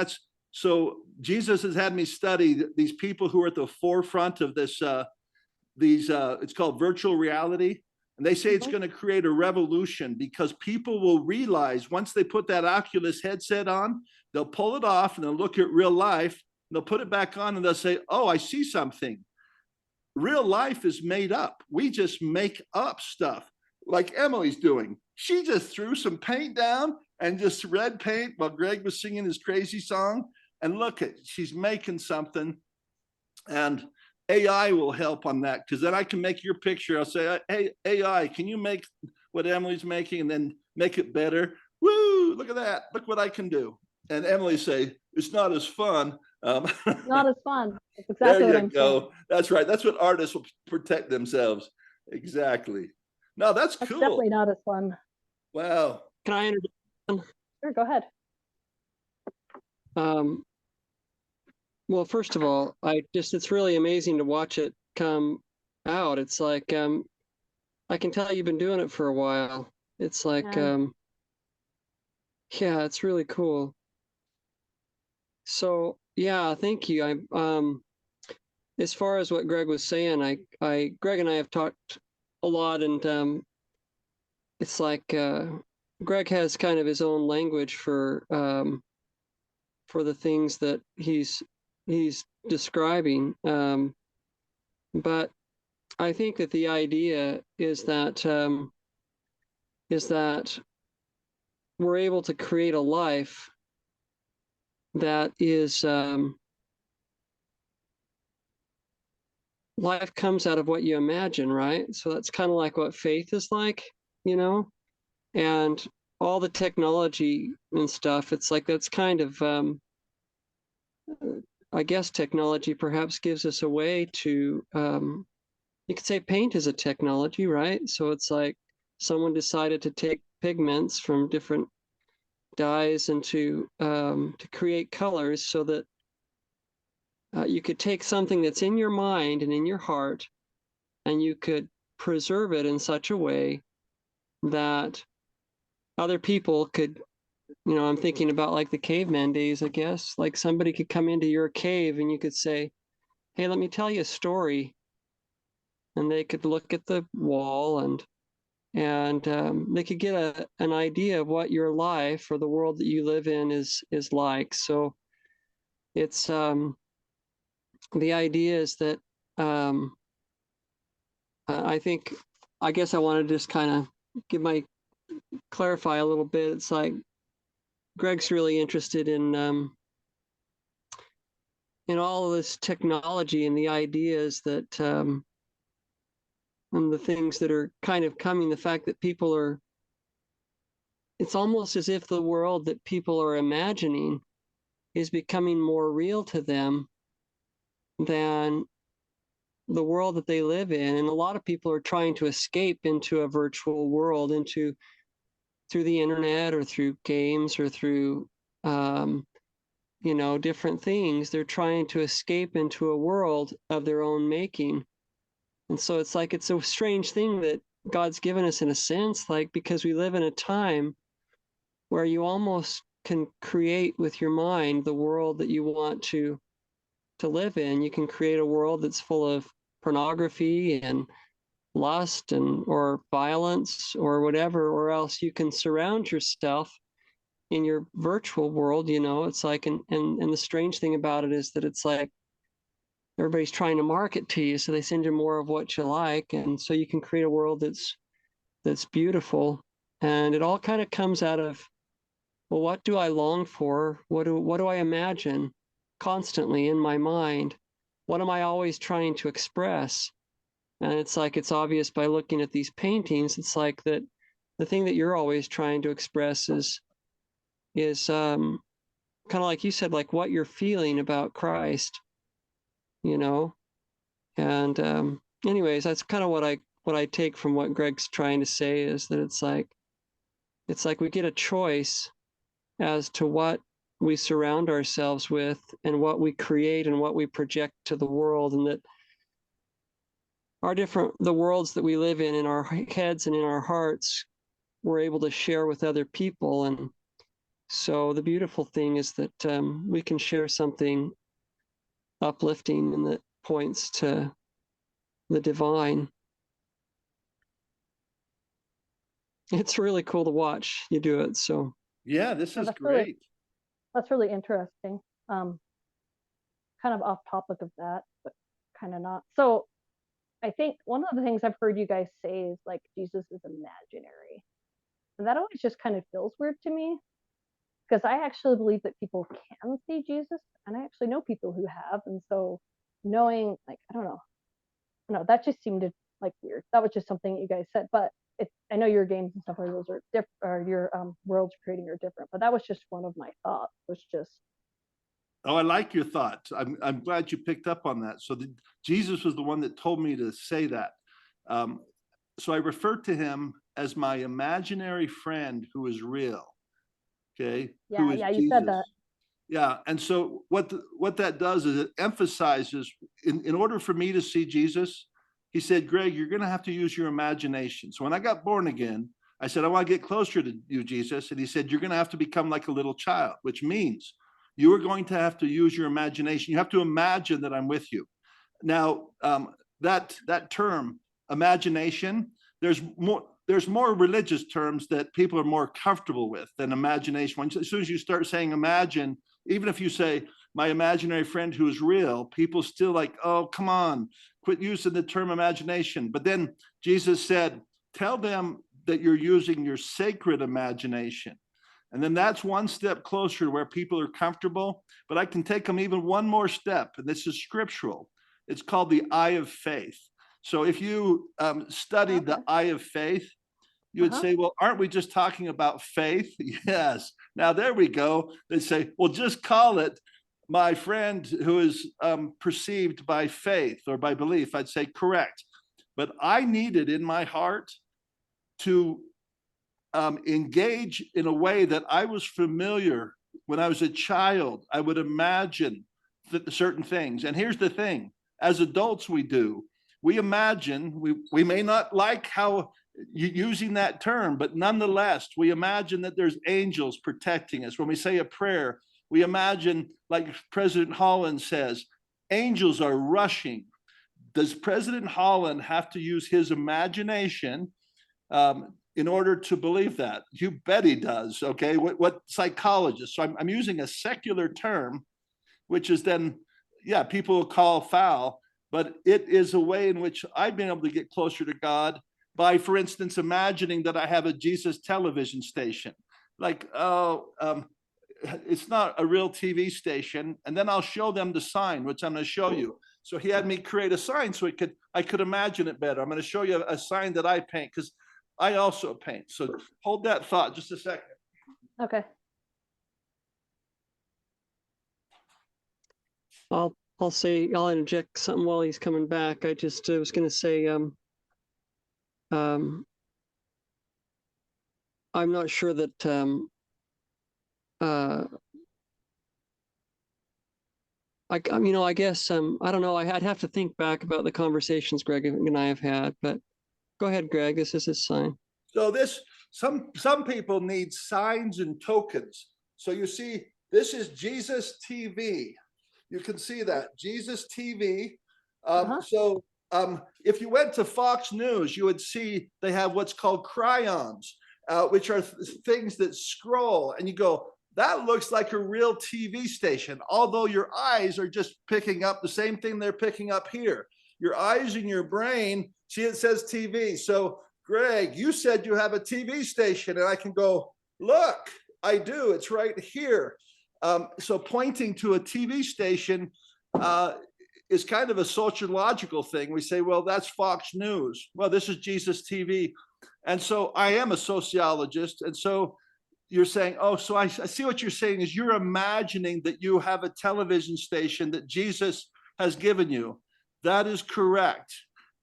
So Jesus has had me study these people who are at the forefront of this, it's called virtual reality. And they say it's going to create a revolution, because people will realize once they put that Oculus headset on, they'll pull it off and they'll look at real life, and they'll put it back on and they'll say, oh, I see something. real life is made up. We just make up stuff like Emilee's doing. She just threw some paint down and just red paint while Greg was singing his crazy song. And look at, she's making something. And AI will help on that, because then I can make your picture. I'll say, hey, AI, can you make what Emilee's making and then make it better? Woo, look at that. Look what I can do. And Emmalee say, it's not as fun. Not as fun. That's exactly what I'm saying. That's right. That's what artists will protect themselves. Exactly. No, that's cool. Definitely not as fun. Wow. Can I interject? Sure, go ahead. Well, first of all, it's really amazing to watch it come out. It's like, I can tell you've been doing it for a while. It's like, yeah, it's really cool. So yeah, thank you. As far as what Greg was saying, Greg and I have talked a lot, and it's like Greg has kind of his own language for the things that he's describing. But I think that the idea is that we're able to create a life that is life comes out of what you imagine, right? So that's kind of like what faith is like, you know, and all the technology and stuff. It's like that's kind of I guess technology perhaps gives us a way to you could say paint is a technology, right? So it's like someone decided to take pigments from different dyes and to create colors so that you could take something that's in your mind and in your heart, and you could preserve it in such a way that other people could, you know, I'm thinking about like the caveman days, I guess, like somebody could come into your cave and you could say, hey, let me tell you a story. And they could look at the wall and they could get an idea of what your life or the world that you live in is like. So it's the idea is that I guess I want to just kind of clarify a little bit. It's like Greg's really interested in all of this technology and the ideas that and the things that are kind of coming, the fact that it's almost as if the world that people are imagining is becoming more real to them than the world that they live in. And a lot of people are trying to escape into a virtual world, through the internet or through games or through, different things. They're trying to escape into a world of their own making. And so it's like, it's a strange thing that God's given us in a sense, like, because we live in a time where you almost can create with your mind the world that you want to live in. You can create a world that's full of pornography and lust or violence or whatever, or else you can surround yourself in your virtual world. It's like, and the strange thing about it is that it's like everybody's trying to market to you, so they send you more of what you like, and so you can create a world that's beautiful. And it all kind of comes out of, well, what do I long for? What do I imagine constantly in my mind? What am I always trying to express? And it's like, it's obvious by looking at these paintings. It's like that the thing that you're always trying to express is kind of like you said, like what you're feeling about Christ, And anyways, that's kind of what I take from what Greg's trying to say, is that it's like we get a choice as to what we surround ourselves with and what we create and what we project to the world, and that the worlds that we live in our heads and in our hearts, we're able to share with other people. And so the beautiful thing is that we can share something uplifting and that points to the divine. It's really cool to watch you do it. So yeah, this is great. That's really interesting. Kind of off topic of that, but kind of not. So I think one of the things I've heard you guys say is like Jesus is imaginary. And that always just kind of feels weird to me because I actually believe that people can see Jesus, and I actually know people who have. And so knowing, like, I don't know, no, that just seemed like weird. That was just something you guys said, but I know your games and stuff like those are different, or your worlds you're creating are different, but that was just one of my thoughts, was just. Oh, I like your thoughts. I'm glad you picked up on that. So Jesus was the one that told me to say that. So I refer to him as my imaginary friend who is real. Okay. Yeah, you Jesus. Said that. Yeah. And so what that does is it emphasizes, in order for me to see Jesus, he said, Greg, you're going to have to use your imagination. So when I got born again, I said, I want to get closer to you, Jesus. And he said, you're going to have to become like a little child, which means you are going to have to use your imagination. You have to imagine that I'm with you. Now, that term, imagination, there's more religious terms that people are more comfortable with than imagination. As soon as you start saying imagine, even if you say my imaginary friend who is real, people still like, oh, come on, quit using the term imagination. But then Jesus said, tell them that you're using your sacred imagination. And then that's one step closer to where people are comfortable. But I can take them even one more step, and this is scriptural. It's called the eye of faith. So if you studied the eye of faith, you would say, well, aren't we just talking about faith? Yes. Now, there we go. They say, well, just call it my friend who is perceived by faith or by belief. I'd say correct. But I needed in my heart to engage in a way that I was familiar. When I was a child, I would imagine certain things. And here's the thing, as adults, we imagine, we may not like how using that term, but nonetheless, we imagine that there's angels protecting us. When we say a prayer, we imagine, like President Holland says, angels are rushing. Does President Holland have to use his imagination in order to believe that? You bet he does. Okay. What psychologists? So I'm using a secular term, which is then, yeah, people will call foul, but it is a way in which I've been able to get closer to God by, for instance, imagining that I have a Jesus television station. Like, it's not a real TV station. And then I'll show them the sign, which I'm going to show you. So he had me create a sign so I could imagine it better. I'm going to show you a sign that I paint because I also paint. So hold that thought just a second. Okay. I'll interject something while he's coming back. I was going to say, I'm not sure that I guess I don't know. I'd have to think back about the conversations Greg and I have had. But go ahead, Greg. This is his sign. So some people need signs and tokens. So you see, this is Jesus TV. You can see that Jesus TV. So if you went to Fox News, you would see they have what's called crayons, which are things that scroll, and you go, that looks like a real TV station, although your eyes are just picking up the same thing they're picking up here. Your eyes and your brain, see, it says TV. So Greg, you said you have a TV station, and I can go, look, I do, it's right here. So pointing to a TV station is kind of a sociological thing. We say, well, that's Fox News. Well, this is Jesus TV. And so I am a sociologist. And so you're saying, oh, so I see what you're saying is you're imagining that you have a television station that Jesus has given you. That is correct.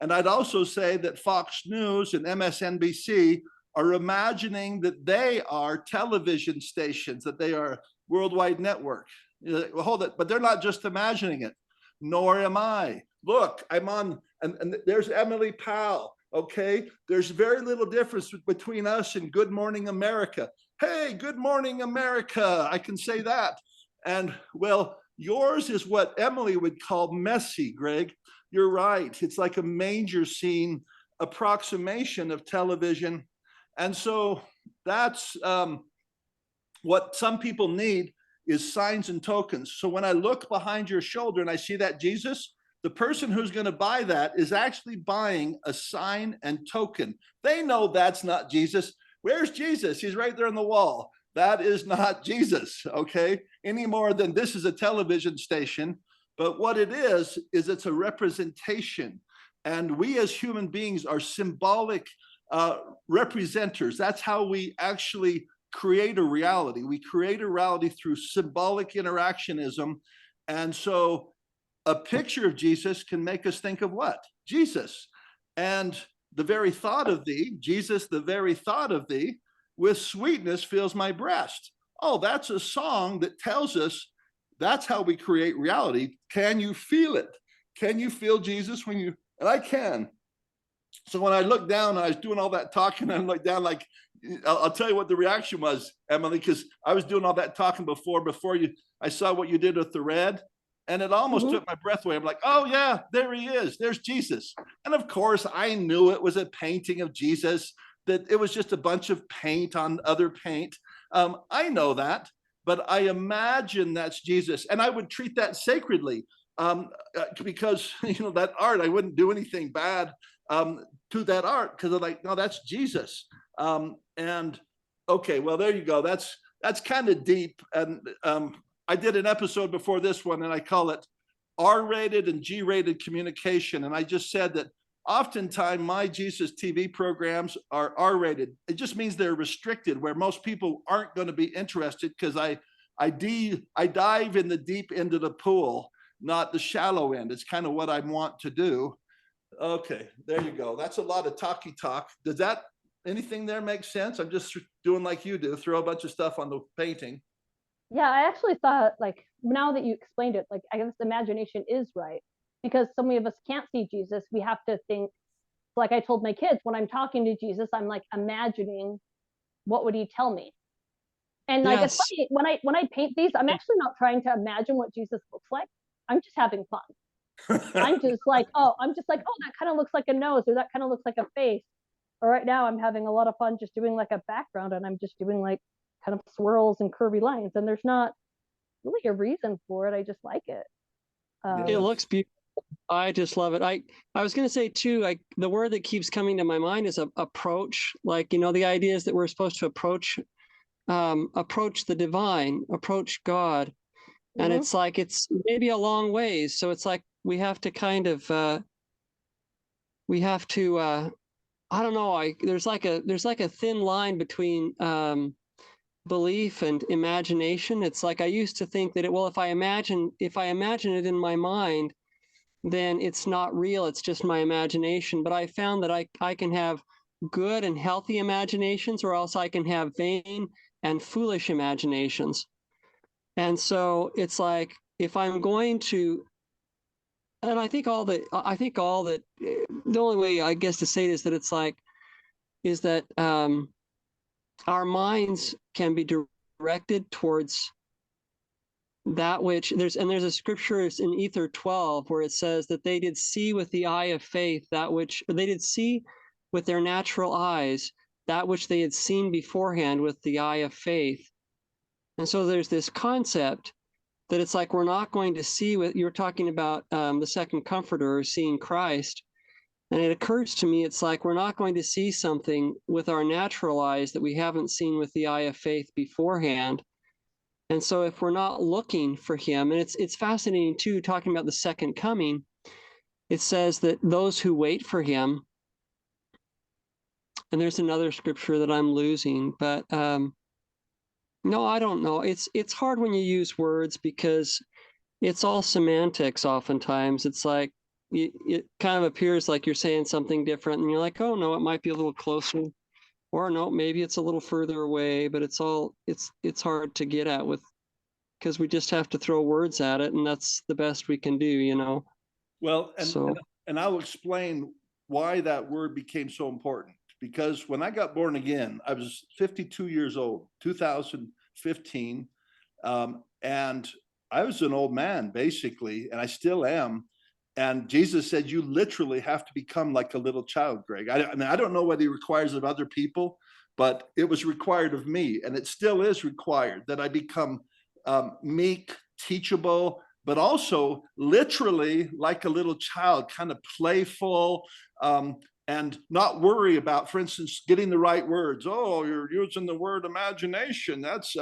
And I'd also say that Fox News and MSNBC are imagining that they are television stations, that they are worldwide network. Well, hold it, but they're not just imagining it, nor am I. Look, I'm on, and there's Emmalee Powell, okay? There's very little difference between us and Good Morning America. Hey, Good Morning America, I can say that. And well, yours is what Emmalee would call messy, Greg. You're right, it's like a manger scene approximation of television. And so that's what some people need is signs and tokens. So when I look behind your shoulder and I see that Jesus, the person who's going to buy that is actually buying a sign and token. They know that's not Jesus. Where's Jesus? He's right there on the wall. That is not Jesus, okay? Any more than this is a television station. But what it is it's a representation. And we as human beings are symbolic representers. That's how we actually create a reality. We create a reality through symbolic interactionism. And so a picture of Jesus can make us think of what? Jesus. And the very thought of thee, Jesus, the very thought of thee, with sweetness fills my breast. Oh, that's a song that tells us that's how we create reality. Can you feel it? Can you feel Jesus when you, and I can. So when I looked down, I was doing all that talking, and I looked down like, I'll tell you what the reaction was, Emmalee, because I was doing all that talking before I saw what you did with the red. And it almost took my breath away. I'm like, oh yeah, there he is. There's Jesus. And of course, I knew it was a painting of Jesus, that it was just a bunch of paint on other paint. I know that, but I imagine that's Jesus. And I would treat that sacredly because, that art, I wouldn't do anything bad to that art because I'm like, no, that's Jesus. And okay, well, there you go. That's kind of deep. And I did an episode before this one, and I call it R-rated and G-rated communication. And I just said that oftentimes my Jesus TV programs are R-rated. It just means they're restricted, where most people aren't going to be interested because I dive in the deep end of the pool, not the shallow end. It's kind of what I want to do. Okay, there you go. That's a lot of talky talk. Does that, anything there make sense? I'm just doing like you do, throw a bunch of stuff on the painting. Yeah, I actually thought, like, now that you explained it, like, I guess imagination is right, because so many of us can't see Jesus. We have to think, like I told my kids, when I'm talking to Jesus, I'm like imagining what would he tell me. And like, it's funny, when I paint these, I'm actually not trying to imagine what Jesus looks like. I'm just having fun. I'm just like, oh, that kind of looks like a nose, or that kind of looks like a face. Or right now I'm having a lot of fun just doing like a background, and I'm just doing like kind of swirls and curvy lines, and there's not really a reason for it. I just like it. It looks beautiful. I just love it. I was going to say too, like the word that keeps coming to my mind is approach. Like, the idea is that we're supposed to approach the divine, approach God. And it's like, it's maybe a long ways. So it's like, we have to kind of, I don't know. There's like a thin line between, belief and imagination. It's like I used to think that if I imagine it in my mind, then it's not real, it's just my imagination. But I found that I can have good and healthy imaginations, or else I can have vain and foolish imaginations. And so it's like, if I'm going to, and I think all that the only way I guess to say it is that our minds can be directed towards that which there's a scripture in Ether 12 where it says that they did see with the eye of faith they did see with their natural eyes that which they had seen beforehand with the eye of faith. And so there's this concept that it's like, we're not going to see what you're talking about, the second comforter, seeing Christ. And it occurs to me, it's like, we're not going to see something with our natural eyes that we haven't seen with the eye of faith beforehand. And so if we're not looking for him, and it's fascinating too, talking about the second coming, it says that those who wait for him, and there's another scripture that I'm losing, but no, I don't know. It's hard when you use words because it's all semantics oftentimes. It's like, it kind of appears like you're saying something different, and you're like, oh no, it might be a little closer, or no, maybe it's a little further away. But it's hard to get at because we just have to throw words at it, and that's the best we can do, Well, and I'll explain why that word became so important. Because when I got born again, I was 52 years old, 2015, and I was an old man basically, and I still am. And Jesus said, you literally have to become like a little child, Greg. I mean, I don't know what he requires of other people, but it was required of me. And it still is required that I become meek, teachable, but also literally like a little child, kind of playful, and not worry about, for instance, getting the right words. Oh, you're using the word imagination. That's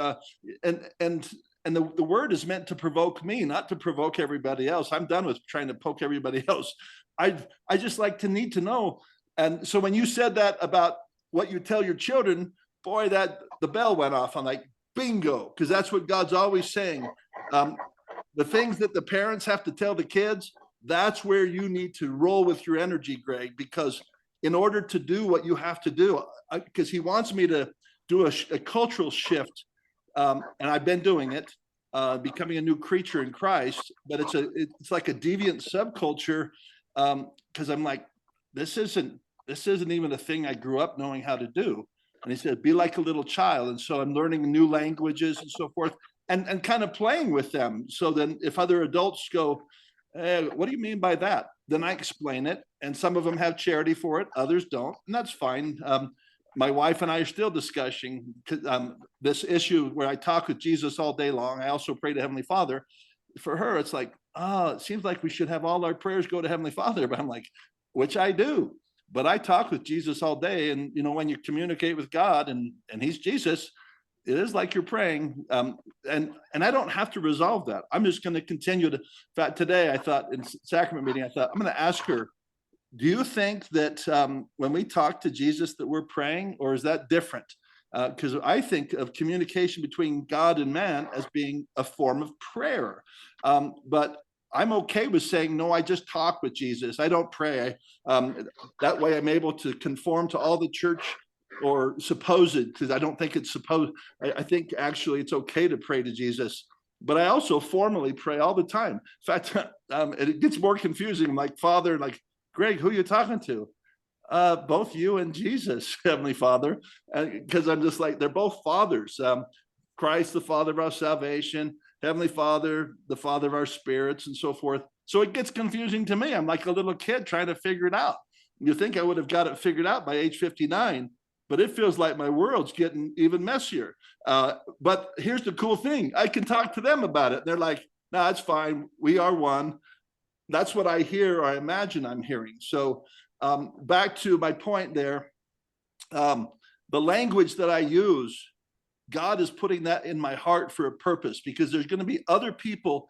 and the word is meant to provoke me, not to provoke everybody else. I'm done with trying to poke everybody else. I just like to need to know. And so when you said that about what you tell your children, boy, that the bell went off. I'm like, bingo, because that's what God's always saying. The things that the parents have to tell the kids, that's where you need to roll with your energy, Greg, because in order to do what you have to do, because he wants me to do a cultural shift, and I've been doing it, becoming a new creature in Christ, but it's like a deviant subculture, because I'm like, this isn't even a thing I grew up knowing how to do. And he said, be like a little child. And so I'm learning new languages and so forth, and kind of playing with them. So then if other adults go, what do you mean by that? Then I explain it. And some of them have charity for it, others don't. And that's fine. My wife and I are still discussing this issue where I talk with Jesus all day long. I also pray to Heavenly Father. For her, it's like, it seems like we should have all our prayers go to Heavenly Father. But I'm like, which I do. But I talk with Jesus all day. And, you know, when you communicate with God and he's Jesus, it is like you're praying. And I don't have to resolve that. I'm just going to continue to, in fact, today I thought in sacrament meeting, I thought, I'm going to ask her, do you think that when we talk to Jesus that we're praying, or is that different? Because I think of communication between God and man as being a form of prayer. But I'm okay with saying, no, I just talk with Jesus. I don't pray. That way I'm able to conform to all the church or supposed, because I don't think it's supposed. I think actually it's okay to pray to Jesus. But I also formally pray all the time. In fact, it gets more confusing. I'm like, Father, like, Greg, who are you talking to? Both you and Jesus, Heavenly Father, because I'm just like, they're both fathers. Christ, the Father of our salvation, Heavenly Father, the Father of our spirits, and so forth. So it gets confusing to me. I'm like a little kid trying to figure it out. You think I would have got it figured out by age 59, but it feels like my world's getting even messier. But here's the cool thing. I can talk to them about it. They're like, no, it's fine. We are one. That's what I hear, or I imagine I'm hearing. So back to my point there, the language that I use, God is putting that in my heart for a purpose, because there's going to be other people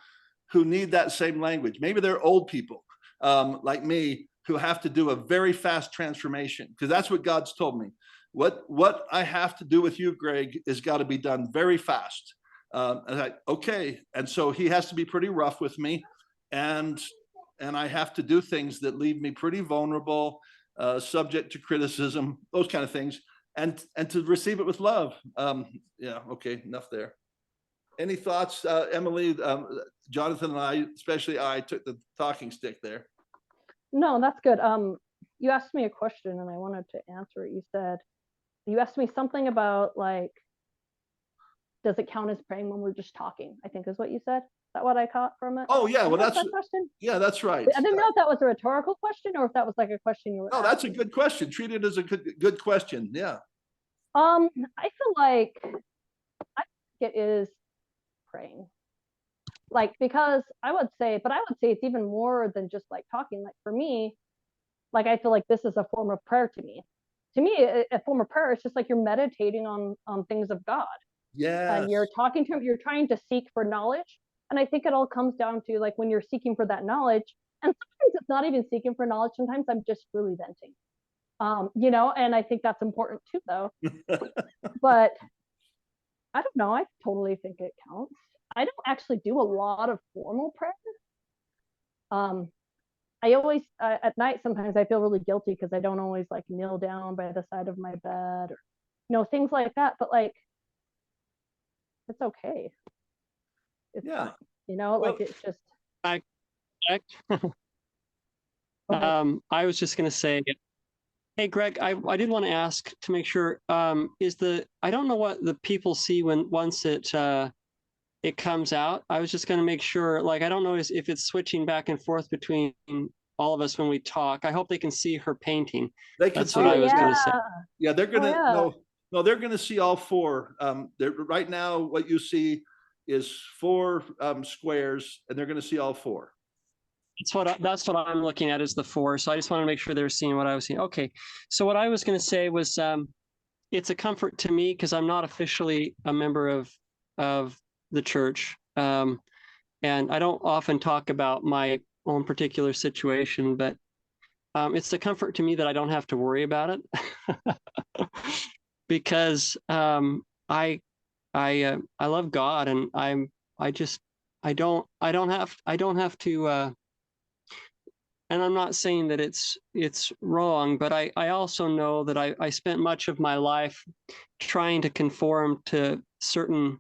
who need that same language. Maybe they're old people like me who have to do a very fast transformation, because that's what God's told me. What I have to do with you, Greg, is got to be done very fast. Okay. And so he has to be pretty rough with me. And I have to do things that leave me pretty vulnerable, subject to criticism, those kind of things, and to receive it with love. Yeah, okay, enough there. Any thoughts, Emmalee? Jonathan and I, especially I, took the talking stick there. No, that's good. You asked me a question and I wanted to answer it. You asked me something about, like, does it count as praying when we're just talking? I think is what you said. Is that what I caught from it? Oh yeah, well that's that question. Yeah, that's right. I didn't know if that was a rhetorical question or if that was like a question you were. No, that's a good question. Treat it as a good question. Yeah. I feel like it is praying. Like, because I would say it's even more than just like talking. Like for me, like I feel like this is a form of prayer to me. To me, a form of prayer is just like you're meditating on things of God. Yeah. And you're talking to him, you're trying to seek for knowledge. And I think it all comes down to, like, when you're seeking for that knowledge, and sometimes it's not even seeking for knowledge, sometimes I'm just really venting. You know, and I think that's important too, though. But I don't know, I totally think it counts. I don't actually do a lot of formal prayer. I always at night sometimes I feel really guilty because I don't always like kneel down by the side of my bed, or things like that. But like, it's okay. It's Yeah. fine, like it's just. I was just going to say, hey, Greg, I did want to ask to make sure, I don't know what the people see once it comes out. I was just going to make sure, like, I don't know if it's switching back and forth between all of us when we talk. I hope they can see her painting. That's what I was going to say. Yeah, they're going to, no, they're going to see all four. Right now, what you see is 4 squares, and they're going to see all 4. That's what I'm looking at is the 4. So I just want to make sure they're seeing what I was seeing. Okay. So what I was going to say was, it's a comfort to me because I'm not officially a member of the church, and I don't often talk about my own particular situation, but it's a comfort to me that I don't have to worry about it because I love God, and I don't have to. And I'm not saying that it's wrong, but I also know that I spent much of my life trying to conform to certain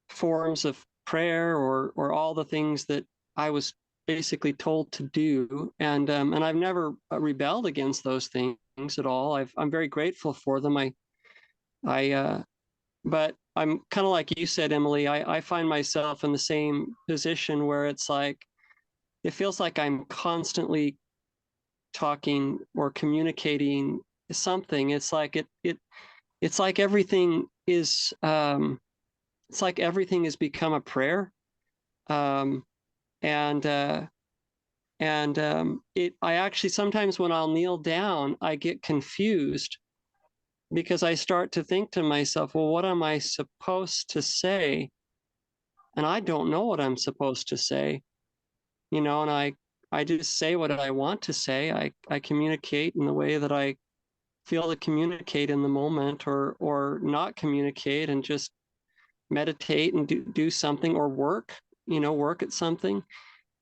forms of prayer or all the things that I was basically told to do, and I've never rebelled against those things at all. I'm very grateful for them. But I'm kind of like you said, Emmalee. I find myself in the same position where it's like it feels like I'm constantly talking or communicating something. It's like it's like everything is it's like everything has become a prayer. Um, and it I actually sometimes when I'll kneel down, I get confused because I start to think to myself, well, what am I supposed to say? And I don't know what I'm supposed to say, and I just say what I want to say. I communicate in the way that I feel to communicate in the moment, or not communicate and just meditate and do something, or work at something.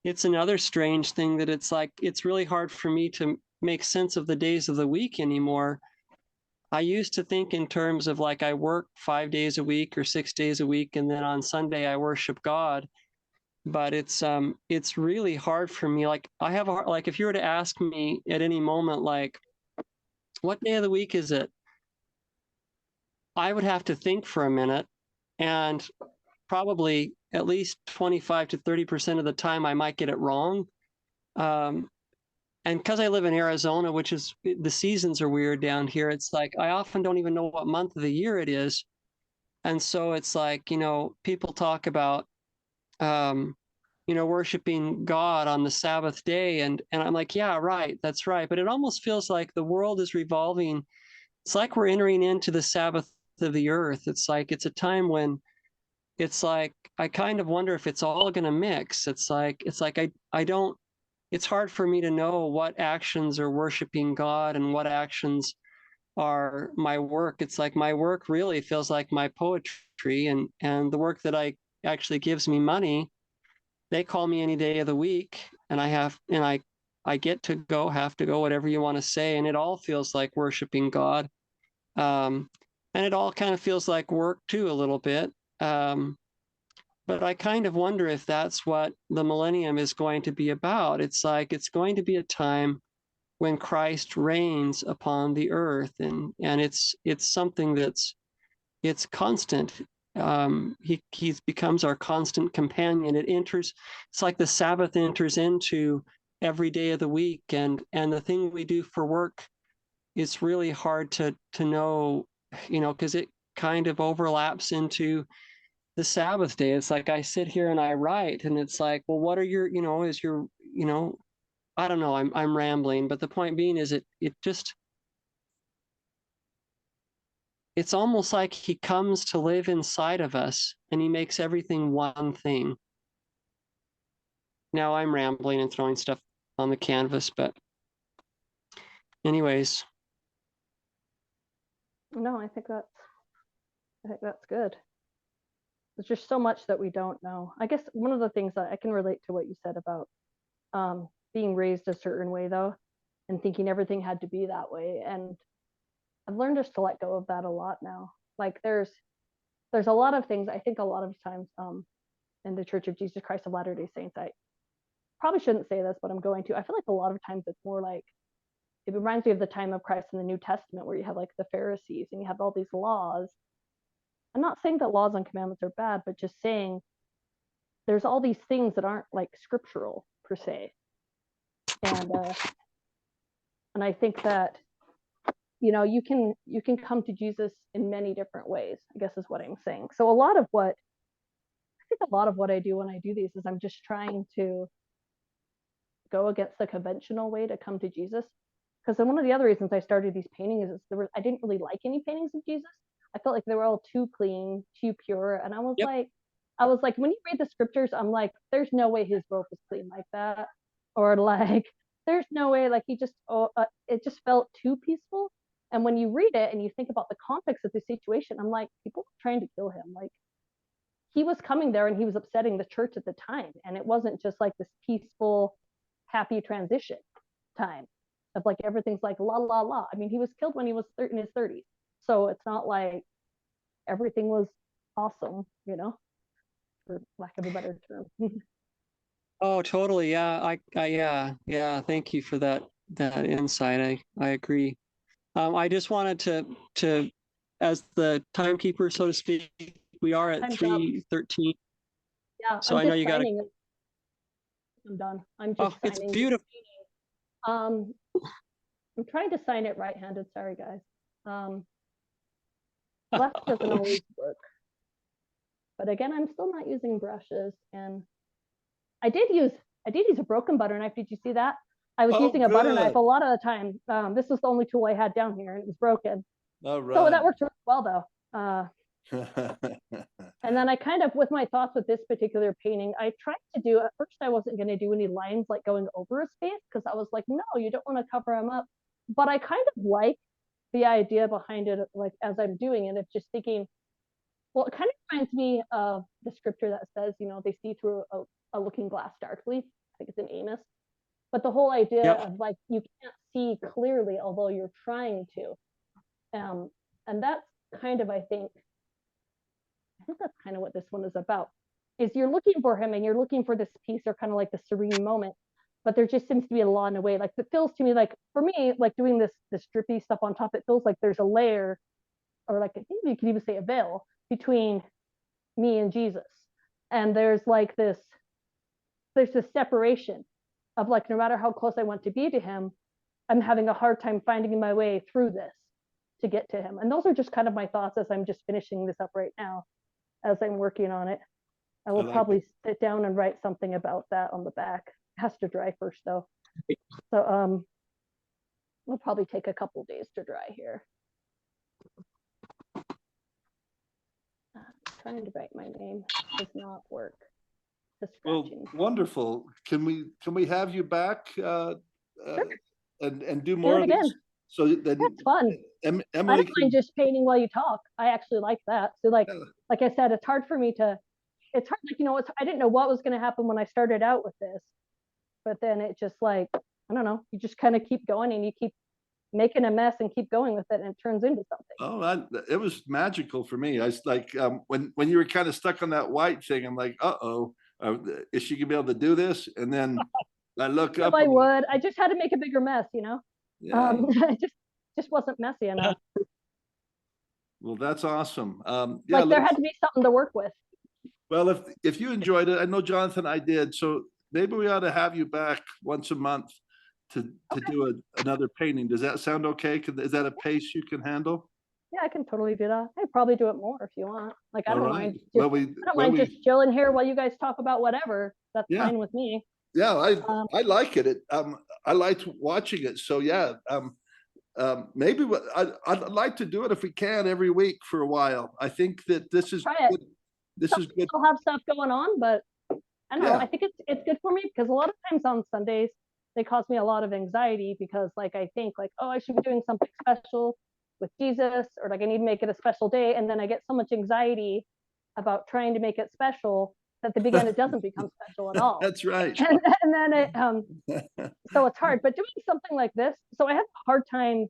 It's another strange thing that it's like it's really hard for me to make sense of the days of the week anymore. I used to think in terms of like I work 5 days a week or 6 days a week, and then on Sunday I worship God. But it's really hard for me. Like like if you were to ask me at any moment, like, what day of the week is it? I would have to think for a minute, and probably at least 25 to 30% of the time I might get it wrong. And because I live in Arizona, which is the seasons are weird down here, it's like I often don't even know what month of the year it is. And so it's like, people talk about, worshiping God on the Sabbath day. And I'm like, yeah, right, that's right. But it almost feels like the world is revolving. It's like we're entering into the Sabbath of the earth. It's like it's a time when it's like I kind of wonder if it's all going to mix. It's like I don't. It's hard for me to know what actions are worshiping God and what actions are my work. It's like my work really feels like my poetry, and the work that I actually gives me money. They call me any day of the week, and I get to go, have to go, whatever you want to say, and it all feels like worshiping God. Um, and it all kind of feels like work too, a little bit. But I kind of wonder if that's what the millennium is going to be about. It's like it's going to be a time when Christ reigns upon the earth, and it's something it's constant. He becomes our constant companion. It's like the Sabbath enters into every day of the week, and the thing we do for work is really hard to know, because it kind of overlaps into the Sabbath day. It's like I sit here and I write, and it's like, well, what are your, is your, I don't know, I'm rambling, but the point being is it's almost like he comes to live inside of us and he makes everything one thing. Now I'm rambling and throwing stuff on the canvas, but anyways. No, I think that's good. There's just so much that we don't know. I guess one of the things that I can relate to what you said about being raised a certain way, though, and thinking everything had to be that way. And I've learned just to let go of that a lot now. Like there's a lot of things. I think a lot of times in the Church of Jesus Christ of Latter-day Saints, I probably shouldn't say this, but I'm going to. I feel like a lot of times it's more like it reminds me of the time of Christ in the New Testament, where you have like the Pharisees and you have all these laws. I'm not saying that laws and commandments are bad, but just saying there's all these things that aren't like scriptural per se. And I think that you can come to Jesus in many different ways, I guess is what I'm saying. So a lot of what I do when I do these is I'm just trying to go against the conventional way to come to Jesus. Because one of the other reasons I started these paintings is I didn't really like any paintings of Jesus. I felt like they were all too clean, too pure. And I was like, when you read the scriptures, I'm like, there's no way his robe is clean like that. Or like, there's no way, like it just felt too peaceful. And when you read it and you think about the context of the situation, I'm like, people were trying to kill him. Like, he was coming there and he was upsetting the church at the time. And it wasn't just like this peaceful, happy transition time of like everything's like la la la. I mean, he was killed when he was in his 30s. So it's not like everything was awesome, for lack of a better term. Oh, totally. Yeah. Yeah. Thank you for that insight. I agree. I just wanted to, as the timekeeper, so to speak, we are at 3:13. Yeah. So I know you got to. I'm done. I'm just it's signing. beautiful. I'm trying to sign it right-handed. Sorry, guys. Left doesn't always work. But again, I'm still not using brushes, and I did use a broken butter knife. Did you see that? I was using a butter knife a lot of the time. This was the only tool I had down here, and it was broken. All right. So that worked really well, though. And then I kind of, with my thoughts with this particular painting, I tried to do, at first I wasn't going to do any lines like going over his face, because I was like, no, you don't want to cover him up. But I kind of like the idea behind it, like as I'm doing it, of just thinking, well, it kind of reminds me of the scripture that says, they see through a looking glass darkly. I think it's in Amos. But the whole idea of like, you can't see clearly, although you're trying to. And that's kind of, I think that's kind of what this one is about, is you're looking for him and you're looking for this peace, or kind of like the serene moment, but there just seems to be a lot in a way. Like, it feels to me like, for me, like doing this drippy stuff on top, it feels like there's a layer, or like, I think you could even say a veil between me and Jesus. And there's this separation of like, no matter how close I want to be to him, I'm having a hard time finding my way through this to get to him. And those are just kind of my thoughts as I'm just finishing this up right now, as I'm working on it. I will probably sit down and write something about that on the back. It has to dry first, though. So we'll probably take a couple days to dry here. Trying to write my name does not work. Well, wonderful. Can we have you back Sure. and do more of again? So then that's fun. Emmalee, I don't mind just painting while you talk. I actually like that. So like I said, it's hard for me to. It's hard, like, I didn't know what was going to happen when I started out with this, but then it just like, I don't know, you just kind of keep going and you keep making a mess and keep going with it, and it turns into something. Oh, it was magical for me. I was like, when you were kind of stuck on that white thing, I'm like, is she gonna be able to do this? And then I look up. I would. I just had to make a bigger mess, Yeah. It just wasn't messy enough. Well, that's awesome. Yeah, like there had to be something to work with. Well, if you enjoyed it, I know Jonathan, I did. So maybe we ought to have you back once a month to do another painting. Does that sound okay? Is that a pace you can handle? Yeah, I can totally do that. I'd probably do it more if you want. Like, I don't mind. I don't mind just chilling here while you guys talk about whatever. That's fine with me. Yeah, I like it. I liked watching it. So yeah, maybe I'd like to do it if we can every week for a while. I think that this is good. This is good. I'll have stuff going on, but I don't know. I think it's good for me, because a lot of times on Sundays they cause me a lot of anxiety, because like I think like, oh, I should be doing something special with Jesus, or like I need to make it a special day, and then I get so much anxiety about trying to make it special that at the beginning it doesn't become special at all. That's right. And then it so it's hard. But doing something like this, so I have a hard time,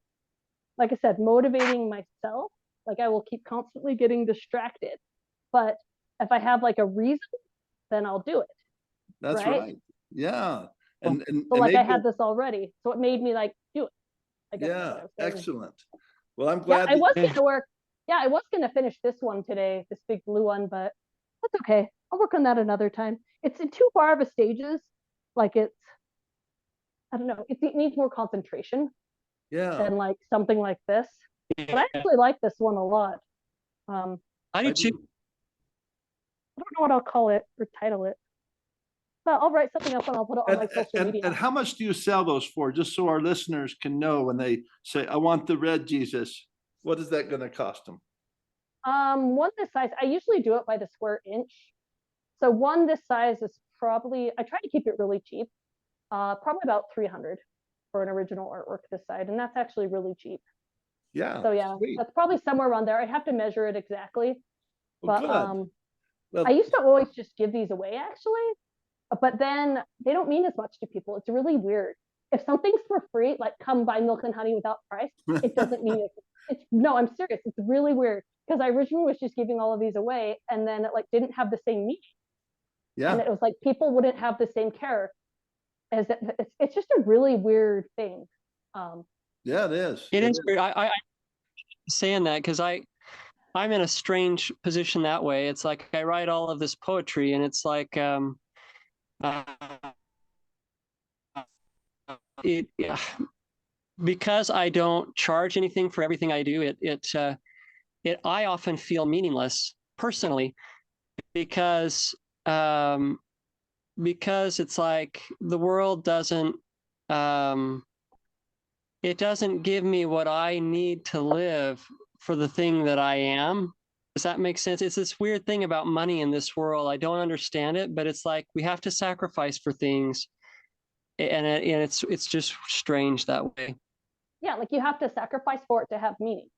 like I said, motivating myself. Like, I will keep constantly getting distracted, but if I have like a reason, then I'll do it. That's right. Yeah. And so like I had this already, so it made me like do it. Yeah, excellent. Well, I'm glad. I was gonna work. Yeah, I was gonna finish this one today, this big blue one, but that's okay. I'll work on that another time. It's in too far of a stages. Like, I don't know. It needs more concentration. Yeah. than like something like this. But I Yeah, actually like this one a lot. I I do too. don't know what I'll call it or title it. But I'll write something up and I'll put it on my social media. And how much do you sell those for? Just so our listeners can know when they say, I want the red Jesus, what is that going to cost them? One this size, I usually do it by the square inch. So one this size is probably, I try to keep it really cheap. Probably about 300 for an original artwork this size, and that's actually really cheap. Yeah. So yeah, Sweet. that's probably somewhere around there. I have to measure it exactly. Well, But good. Well, I used to always just give these away actually, but then they don't mean as much to people. It's really weird. If something's for free, like come buy milk and honey without price, it doesn't mean it's no, I'm serious. It's really weird because I originally was just giving all of these away and then it like didn't have the same meaning. And yeah. it was like people wouldn't have the same care as it's just a really weird thing. Yeah, it is. It is weird. I saying that because I'm in a strange position that way. It's like I write all of this poetry, and it's like uh, it yeah, because I don't charge anything for everything I do. It I often feel meaningless personally because um, because it's like the world doesn't it doesn't give me what I need to live for the thing that I am. Does that make sense? It's this weird thing about money in this world. I don't understand it, but it's like we have to sacrifice for things, and it's just strange that way. Yeah, like you have to sacrifice for it to have meaning.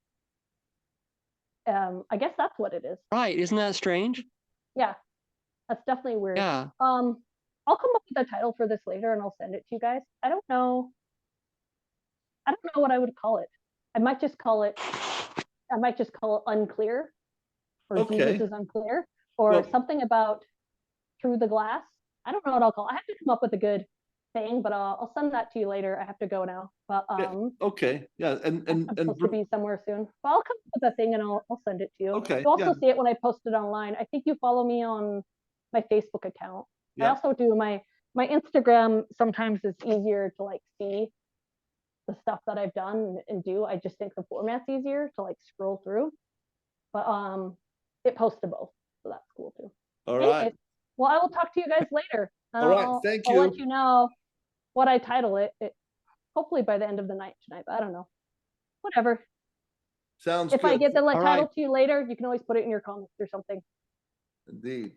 I guess that's what it is. Right? Isn't that strange? Yeah, that's definitely weird. Yeah. I'll come up with a title for this later and I'll send it to you guys. I don't know what I would call it. I might just call it unclear, or Okay. Jesus is unclear, or Well, something about through the glass. I don't know what I'll call it. I have to come up with a good thing, but I'll send that to you later. I have to go now. But yeah, okay. Yeah. I'm supposed to be somewhere soon. But I'll come up with a thing and I'll send it to you. okay. You'll also Yeah. see it when I post it online. I think you follow me on my Facebook account. I Yeah. also do my Instagram. Sometimes it's easier to like see the stuff that I've done and do. I just think the format's easier to like scroll through. But it posts to both, so that's cool too. All right. Anyways, well, I will talk to you guys later. All right. Thank I'll you. let you know what I title it. Hopefully by the end of the night tonight, but I don't know. Whatever. Sounds If I good. get the All title right. to you later, you can always put it in your comments or something. Indeed.